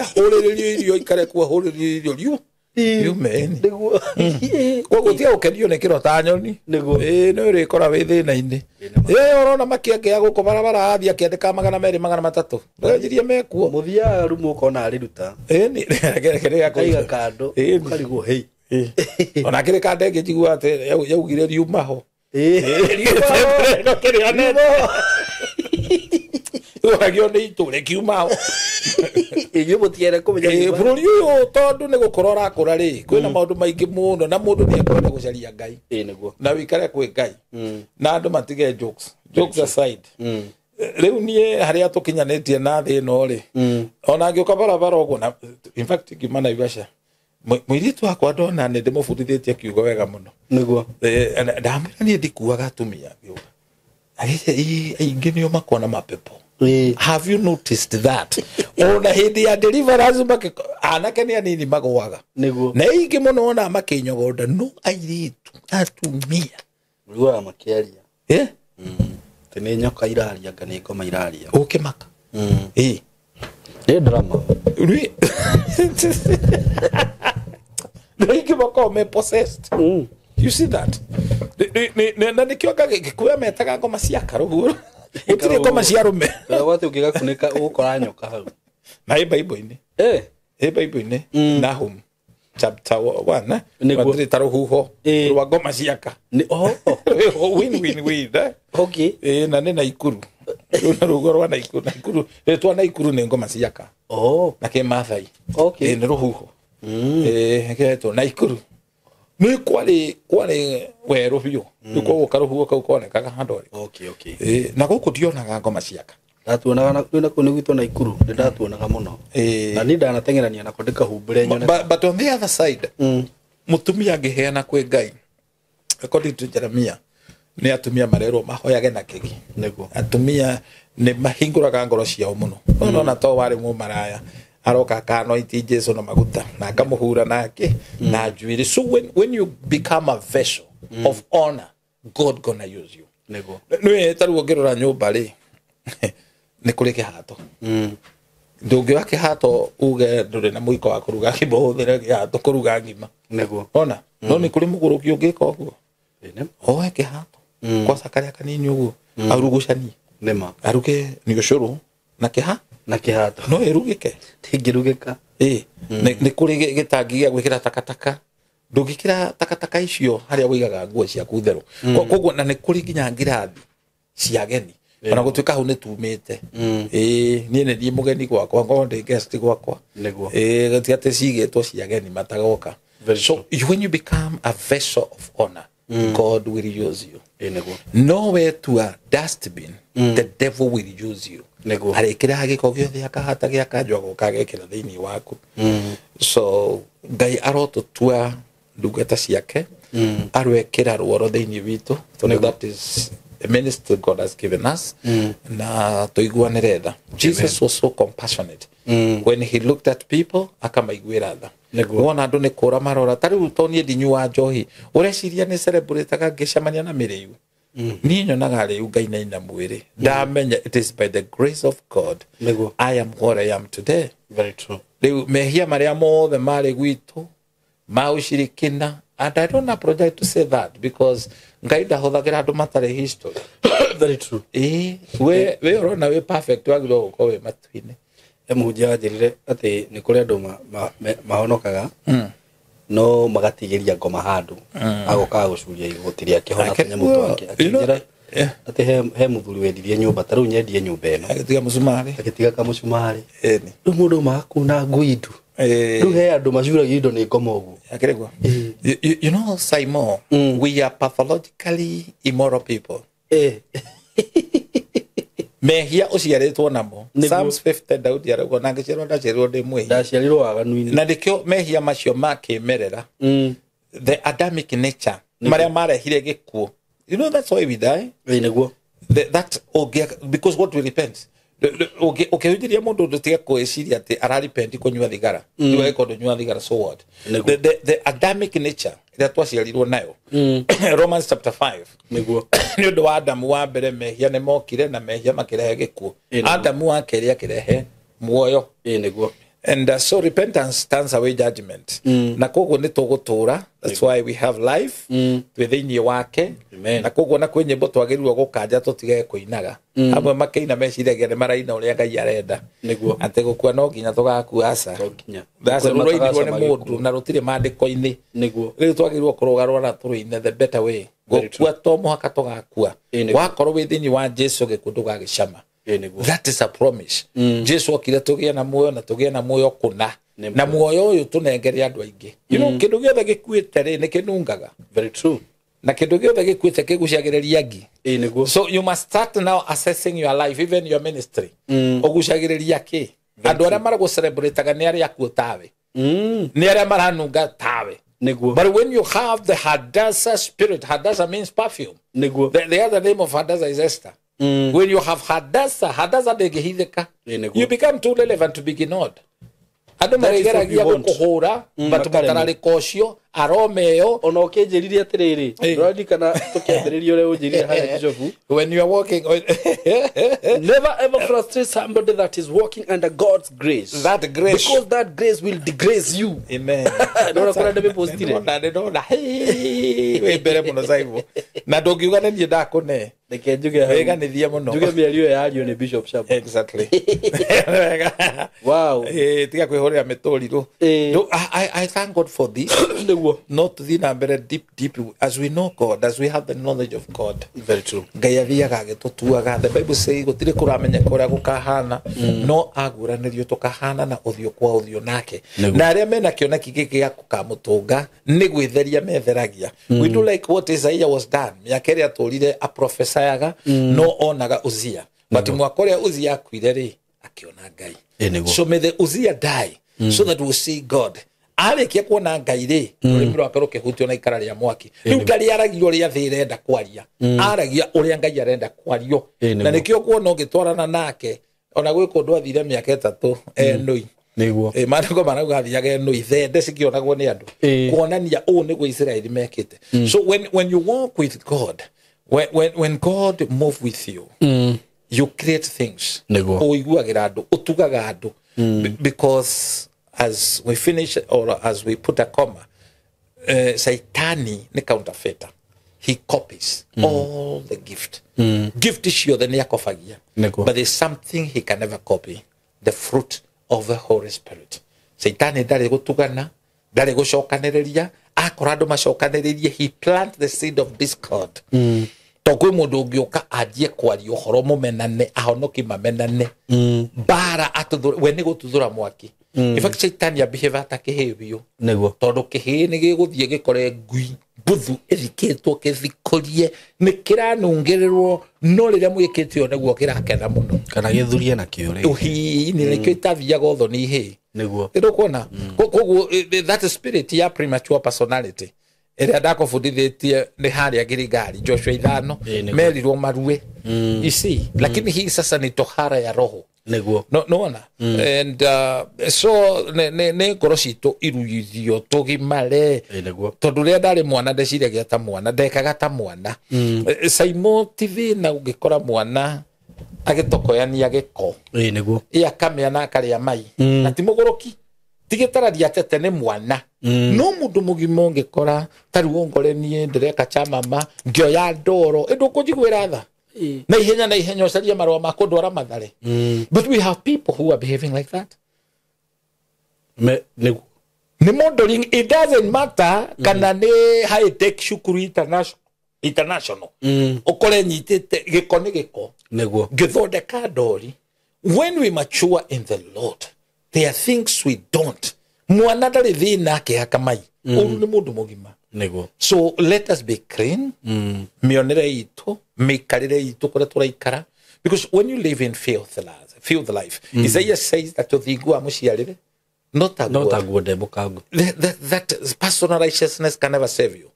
ahũrĩrĩrio irio ikare kuo ahũrĩrĩrio irio riu riume ĩni koguo tiga gũkenio nĩ kĩro ta nyoni nĩ ũrĩkora wĩ thĩna-inĩ ũrona makĩangĩa gũkũ barabara athiĩ akĩandĩka 200 300 ndĩrenjirie mekuo mũthiaga rumu ũkona arĩruta ĩni kaiga kando ũkarigwo hei ona kĩrĩ kande ĩngĩ njigua atĩ yaugire riumaho ũragio nĩ itũ rĩkiumaho inyuĩ mũtiere kũmenya bũrũri ũyũ tondũ nĩ gũkorwo ũrakũra rĩ kwĩna maũndũ maingĩ mũno na mũndũ nĩ ekwenda gũcaria Ngai na wĩikare kwĩ Ngai na andũ matige jokes aside rĩu niĩ harĩa tũkinyanĩtie na thĩ ĩno rĩ ona ngĩũka barabara ũguo na in fact ngiuma Naivasha mũirĩtu wakwa ndona nĩ ndĩmũbundithĩtie kiugo wega mũno nĩguo ndamwĩra niĩ ndikuaga atumia ngĩũga aingĩ nĩo makona mapepo have you noticed that ona hĩndĩ ya deliverance anake nĩ anini magũaga na aingĩ mũno ona makĩnyogonda no airĩtu atumia ruaga makĩaria nĩ nyoka iraria anga nĩ ngoma iraria ũkĩmaka nĩ drama Nĩingĩ makoragwo me possessed you see that na nĩkĩo Gĩkũyũ metaga ngoma cia karũhũ gũtirĩ ngoma cia rũme gwatĩ ũngĩgakunĩka ũgũkora nyoka hau na Bible-inĩ Bible-inĩ Nahum chapter 1 gũtirĩ ta rũhuho rwa ngoma ciaka win na nĩ Naikuru na rũgo rwa Naikuru twa Naikuru nĩ ngoma ciaka na Kĩmathai nĩ rũhuho getwo Naikuru nĩ kwarĩ werũ biũ nĩ gũka rũhuho kau konekaga handũ na gũkũ ndionaga ngoma ciaka ndatuonaga kwĩna kũu nĩ gwitũ Naikuru nĩ ndatuonaga mũno na niĩ ndanateng'erania nako ndĩkahumbĩre nyone but on the other side mũtumia angĩheana kwĩ Ngai according to Jeremia nĩ atumia marerwo mahoyage na kĩgi atumia nĩ mahingũraga ngoro ciao mũno ona to warĩ mũmaraya aroka kanoiti Jesu na maguta na akamuhura nake na njuĩrĩ so when you become a vessel of honor God gonna use you nĩ taruo ngĩrora nyũmba rĩ nĩ kũrĩ kĩhato ndũngĩoya kĩhato uge ndũrĩ na mũiko wa kũruga ngima ũhũthĩre kĩhato kũruga ngima ona no nĩ kũrĩ mũgũrũki ũngĩka ũguo oe kĩhato kwaca karĩa kanini ũguo arugucanie aruge nĩ ũcũrũ na kĩhato no ĩrugĩke tingĩrugĩka nĩ kũrĩ gĩtangi gĩa gwĩkĩra takataka ndũngĩkĩra takataka icio harĩa wĩigaga nguo ciaku therũ koguo na nĩ kũrĩ nginya ngirathi cia ageni ona gũtuĩka hau nĩ tumĩte niĩ nĩ thiĩ mũgeni gwakwa ngorwo ndĩ guest gwakwa gatigatĩ cigĩtwo cia ageni matagoka so when you become a vessel of honor God will use you nowhere to a dustbin the devil will use you arĩkĩra gĩko gĩothe akahata gĩakanjwa gũka gĩkĩra thĩinĩ waku so Ngai arotũtua ndungata ciake arwekĩra ruoro thĩinĩ witũ tondũ that is the ministry God has given us. Na tuiguanire tha. Jesus was so compassionate. When he looked at people, akamaiguira tha. Wona andu ni kura marora. Tari utoni ndinyua njohi. Ureciria ni celebrate ngicemania na miriu. Ni nyonaga riu Ngai na ina mwiri. Ndamenya it is by the grace of God I am what I am today. Very true. Riu mehia maria mothe mari gwitu maushirikina. And I don't apologize to say that because Ngai ndahothagira andu matare history. Very true. We urona we perfect wagiro gukorwo we matuine. Emuhunjia njirire ati ni kuri andu mahonokaga no magatigiria ngoma handu agoka gucuria igutiria kihona kinya mutu wake akinjira ati he muthuri wendirie nyumba taru nyendie nyumba eno agitiga kamucumari ri mundu makuna nguindu ru he andu macuragia indo ni ngoma ugu akiregwa you know SYMO we are pathologically immoral people mehia uciaritwo namo Psalms 50 Daudi arauga nangicirwo ndacirirwo ndi mwe ndaciarirwo waganu-ini na ndikio mehia macio makimerera the Adamic nature maria marehire gikuo. You know that's why we die. Neguo that because what we repent ukihujiria mundu ndutiga kueciria ati ararepent kunyua thigara iwe ikondo nyua thigara so what the Adamic nature that twaciarirwo nayo Romans chapter 5 neguo ni undu wa Adamu wa mbere mehia ne mokire na mehia makirehe gikuo. Adamu wa keri akirehe muoyo neguo and so repentance turns away judgment na koguo ni tugutura. That's why we have life within wake na koguo na kwenye mbo twagirirwo gukanja tutige kuinaga amwe makeina meciragia ni maraina uria Ngai arenda niguo ate gukua no nginya tugakua asa that's ruroinirwo ni mundu na rutire mandiko-ini niguo riu twagirirwo kurugarwa na turuine the better way gukua to muhaka tugakua wakorwo within wa Jesu gikundu gagicama. That is a promise. Jesu akire tugie na muoyo na tugie na muoyo kuna na muoyo uyu tunengere andu aingi. You know kindu giothe gikuite ri ni kinungaga. Very true. Na kindu giothe gikuite kigucagiriria ngi. Neguo So you must start now assessing your life, even your ministry. Ogucagiriria ki andu aria marago celebrate ni aria akuo tawe ni aria maranunga tawe neguo. But when you have the Hadassa spirit, Hadassa means perfume neguo. The other name of Hadassa is Esther. When you have Hadassa degehitheka, you become too relevant to be ignored. Andu marigeragia gukuhura but matarari kocio aromeo ona ukinjiriria atiriri rodi kana tukiambiriria ure unjiriria haya bishofu when you are walking never ever frustrate somebody that is walking under God's grace, that grace, because that grace will degrace you. Amen. Nora kuna ndebe postire na we bere muno saivo na ndogiuga ne nie ndakune ndeke njuge wega ni thia muno njuge miario yario ni Bishop Shab. Exactly. Wow. Tiga kwihorera metoriro. I thank God for this. Not the number deep as we know God, as we have the knowledge of God. Very true. Ngai athiaga agitutuaga. The Bible says gutire kuramenya kuria gukahana no aguranirio tukahana na uthio kwa uthio nake na aria mena kioneki giki ya kukamutunga ni gwitheria metheragia. We do like what Isaiah was done. Miakeri aturire a prophesyaga no onaga Uzia but mwakore Uzia akwire ri akiona Ngai. So may the Uzia die so that we see God. Arikia kuona Ngai ri uri wa pero kehutio na ikara ria mwaki riu ngari aragio ria thirenda kwaria aragia uria Ngai arenda kwario na nikio kuona ugitwarana nake ona gwi kundu athire miaka 3 enui niguo mariko marauga athiaga enui thende cikionagwo ni andu kuonania niguo Israeli mekite. So when you walk with God, when God move with you, you create things uiguagira andu utugaga andu because as we finish or as we put a comma, Saitani ni counterfeiter. He copies all the gift. Gift is your the neakofagia. But there's something he can never copy. The fruit of the Holy Spirit. Saitani dare gutugana, dare gushokanereria, akorado mashokanereria, he plant the seed of discord. Togwe mundu ungioka adie kwari uhoro mumenane ahonoki mamenane bara atudura we ni gututhura mwaki. In fact Saitani abehave atakihebio neguo tondu kihi ni giguthie gikore ngui buthu ithikitwo kithikorie ni kiranungirirwo no riria mwikitio neguo kirakena muno kana githurie na kiure uhi ni nikio itathiaga uthoni hi neguo ndikuona koguo that spirit ya premature personality ere ndako fundithĩtie nĩ harĩa Gilgali Joshua 5 merirwo marue you see lakini hii sasa ni tohara ya roho neguo no and so ne ngoro citũ iruyithio tũgimare tondũ rĩrĩa ndarĩ mwana ndeciragia ta mwana ndekaga ta mwana SYMO TV na ũngĩkora mwana agĩtokoyania gĩko neguo akamĩa na akarĩa mai na ti mũgũrũki tigĩtararia tete nĩ mwana no mũndũ mũgima ũngĩkora tarĩ ngorenie ndĩreka cha mama ngĩoya ndoro ndũkũnjiguĩra tha na ihenya ũcarie marũa ma kũndwara mathare but we have people who are behaving like that nĩ modeling. It doesn't matter kana nĩ high tech cukuru international ũkore nyitĩte gĩko nĩ gĩko nĩguo gĩthondeka ndori. When we mature in the Lord there are things we don't mwana ndarĩ thĩna akĩhaka mai ũru nĩ mũndũ mũgima nĩguo. So let us be clean mĩonere itũ mĩikarĩre itũ kũrĩa tũraikara because when you live in filth life Isaiah says that ũthingu wa mũciarĩre not a good that personal righteousness can never save you.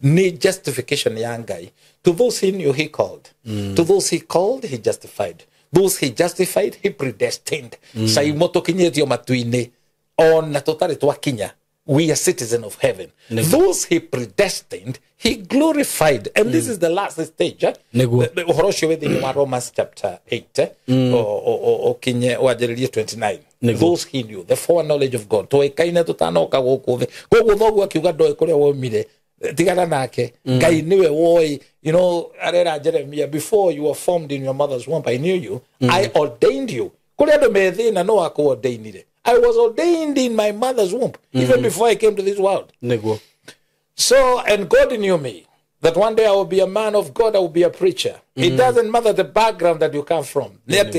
Need justification ya Ngai. To those he knew he called. To those he called he justified. Those he justified he predestined. SYMO tũkinyĩtio matu-inĩ ona tũtarĩ twakinya. We are citizens of heaven. Those he predestined, he glorified. And this is the last stage. Within Romans chapter 8, or 29. Those he knew, the foreknowledge of God. You know, Jeremiah, before you were formed in your mother's womb, I knew you. I ordained you. I was ordained in my mother's womb, even before I came to this world. So, and God knew me, that one day I will be a man of God, I will be a preacher. It doesn't matter the background that you come from. And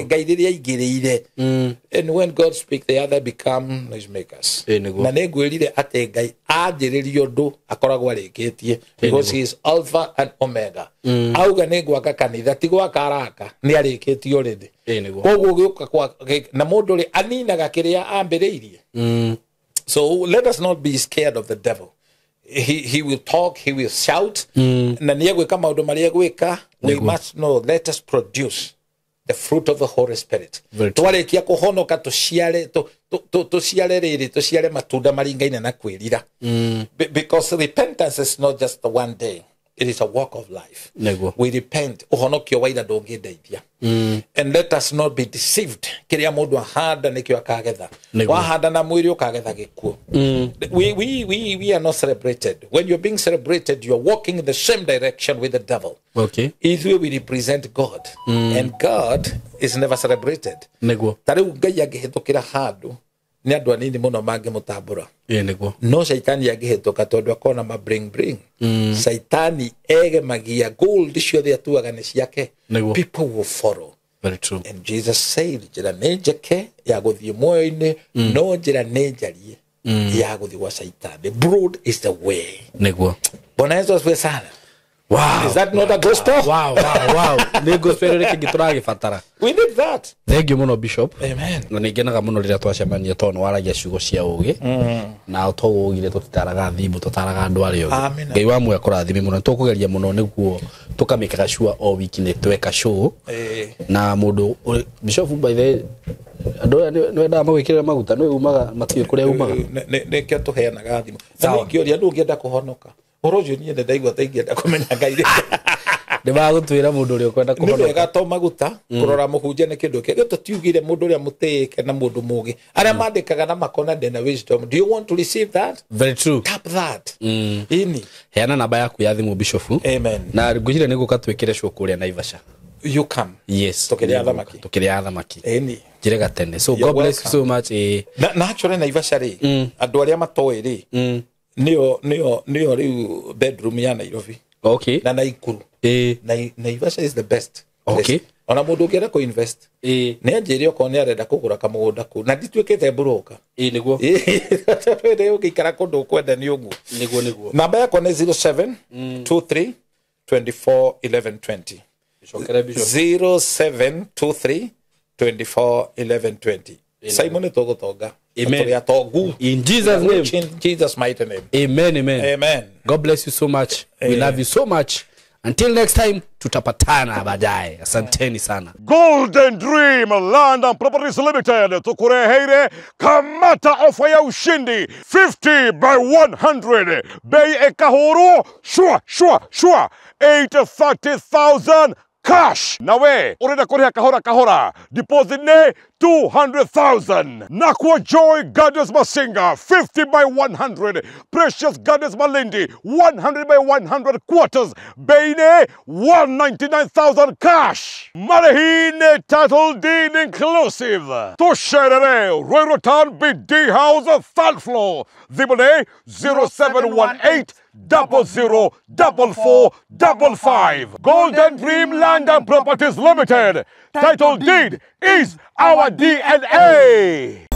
when God speaks, the other become noisemakers. Because he is Alpha and Omega. So let us not be scared of the devil. He will talk, he will shout. We must know, let us produce the fruit of the Holy Spirit. Because repentance is not just the one day. It is a walk of life. We repent. And let us not be deceived. We are not celebrated. When you're being celebrated, you're walking in the same direction with the devil. Okay. Either we represent God. And God is never celebrated. Ni andu anini muno mange mutambura no shaitani angihituka tondu akona ma bring shaitani egemagia gold ciothe atuaga ni ciake people will follow. Very true. And Jesus said njira nĩ njeke ya guthie moyo-ini no njira nĩ njarie ya guthie wa shaitani. Broad is the way. Bwana Yesu asifiwe sana. Wow. Is that not a gospel? Wow. Ni gospel reke gituragibatara. We need that. Thank you muno Bishop. Amen. Na ningenaga muno rira twacemania tono waragia ciugo cia ugi. Na tugugire tutaraga thimu tutaraga andu ari othe. Ngai wa mwe akurathime muno tukugeria muno niguo tukamikaga sure o wiki ni tweka show. Na mundu Bishop by the andu ni wenda magwikirira maguta no umaga matiyo kuria umaga. Ne kio tuheanaga thimu. Na ngioria ndu ngienda kuhonoka. Orojo ni ende ndaigwa taingienda kumenya Ngai. Nĩ bagũtwĩra mũndũ ũrĩa ũkwenda kũhonoka. Nĩ wega to maguta kũrora mũhunjia nĩ kĩndũ kĩngĩ tũtiugire mũndũ ũrĩa mũtĩĩke na mũndũ mũũgĩ arĩa mandĩkaga na makona ndena wisdom. Do you want to receive that? Very true. Tap that. Ini heana namba yaku ya thimũ Bishop. Amen. Na ngwĩciria nĩ gũka twĩkĩre show kũrĩa Naivasha. You come. Yes. Tukĩrĩa thamaki. Ini njĩre gatene. So God bless you so much. Na actually Naivasha rĩ andũ arĩa matoĩ rĩ nĩo rĩu bedroom ya Nairobi. Okay. Na Naikuru. Naivasha is the best. Okay. Ona mũndũ ũngĩenda kũ invest. Nĩ anjĩrĩ okorwo nĩ arenda kũgũra kamũgũnda kũu. Na ndituĩkĩte broker. Nĩguo. Nĩ ũgĩikara kũndũ kwenda nĩ ũguo. Nĩguo. Namba yakwa nĩ 07 23 24 11 20. 07 23 24 11 20. SYMO nĩ tũgũtonga. Amen. Tũrĩ atongu. In Jesus' name. In Jesus' mighty name. Amen, amen. Amen. God bless you so much. We love you so much. Until next time, tutapatana baadaye. Asanteni sana. Golden Dream Land and Properties Limited tukureheire kamata ofa ya ushindi 50 by 100 bei ekahoro shwa 830,000 cash. Nawe urenda kuriha kahora deposit ne 200,000. Nakwa Joy Goddess Masinga 50 by 100. Precious Goddess Malindi 100 by 100 quarters. Beine 199,000 cash. Marahine title deed inclusive. Tosherere Roy Rotan BD House third floor. Zibone 0718 004455. Golden Dream Land and Properties Limited. Title deed is our DNA.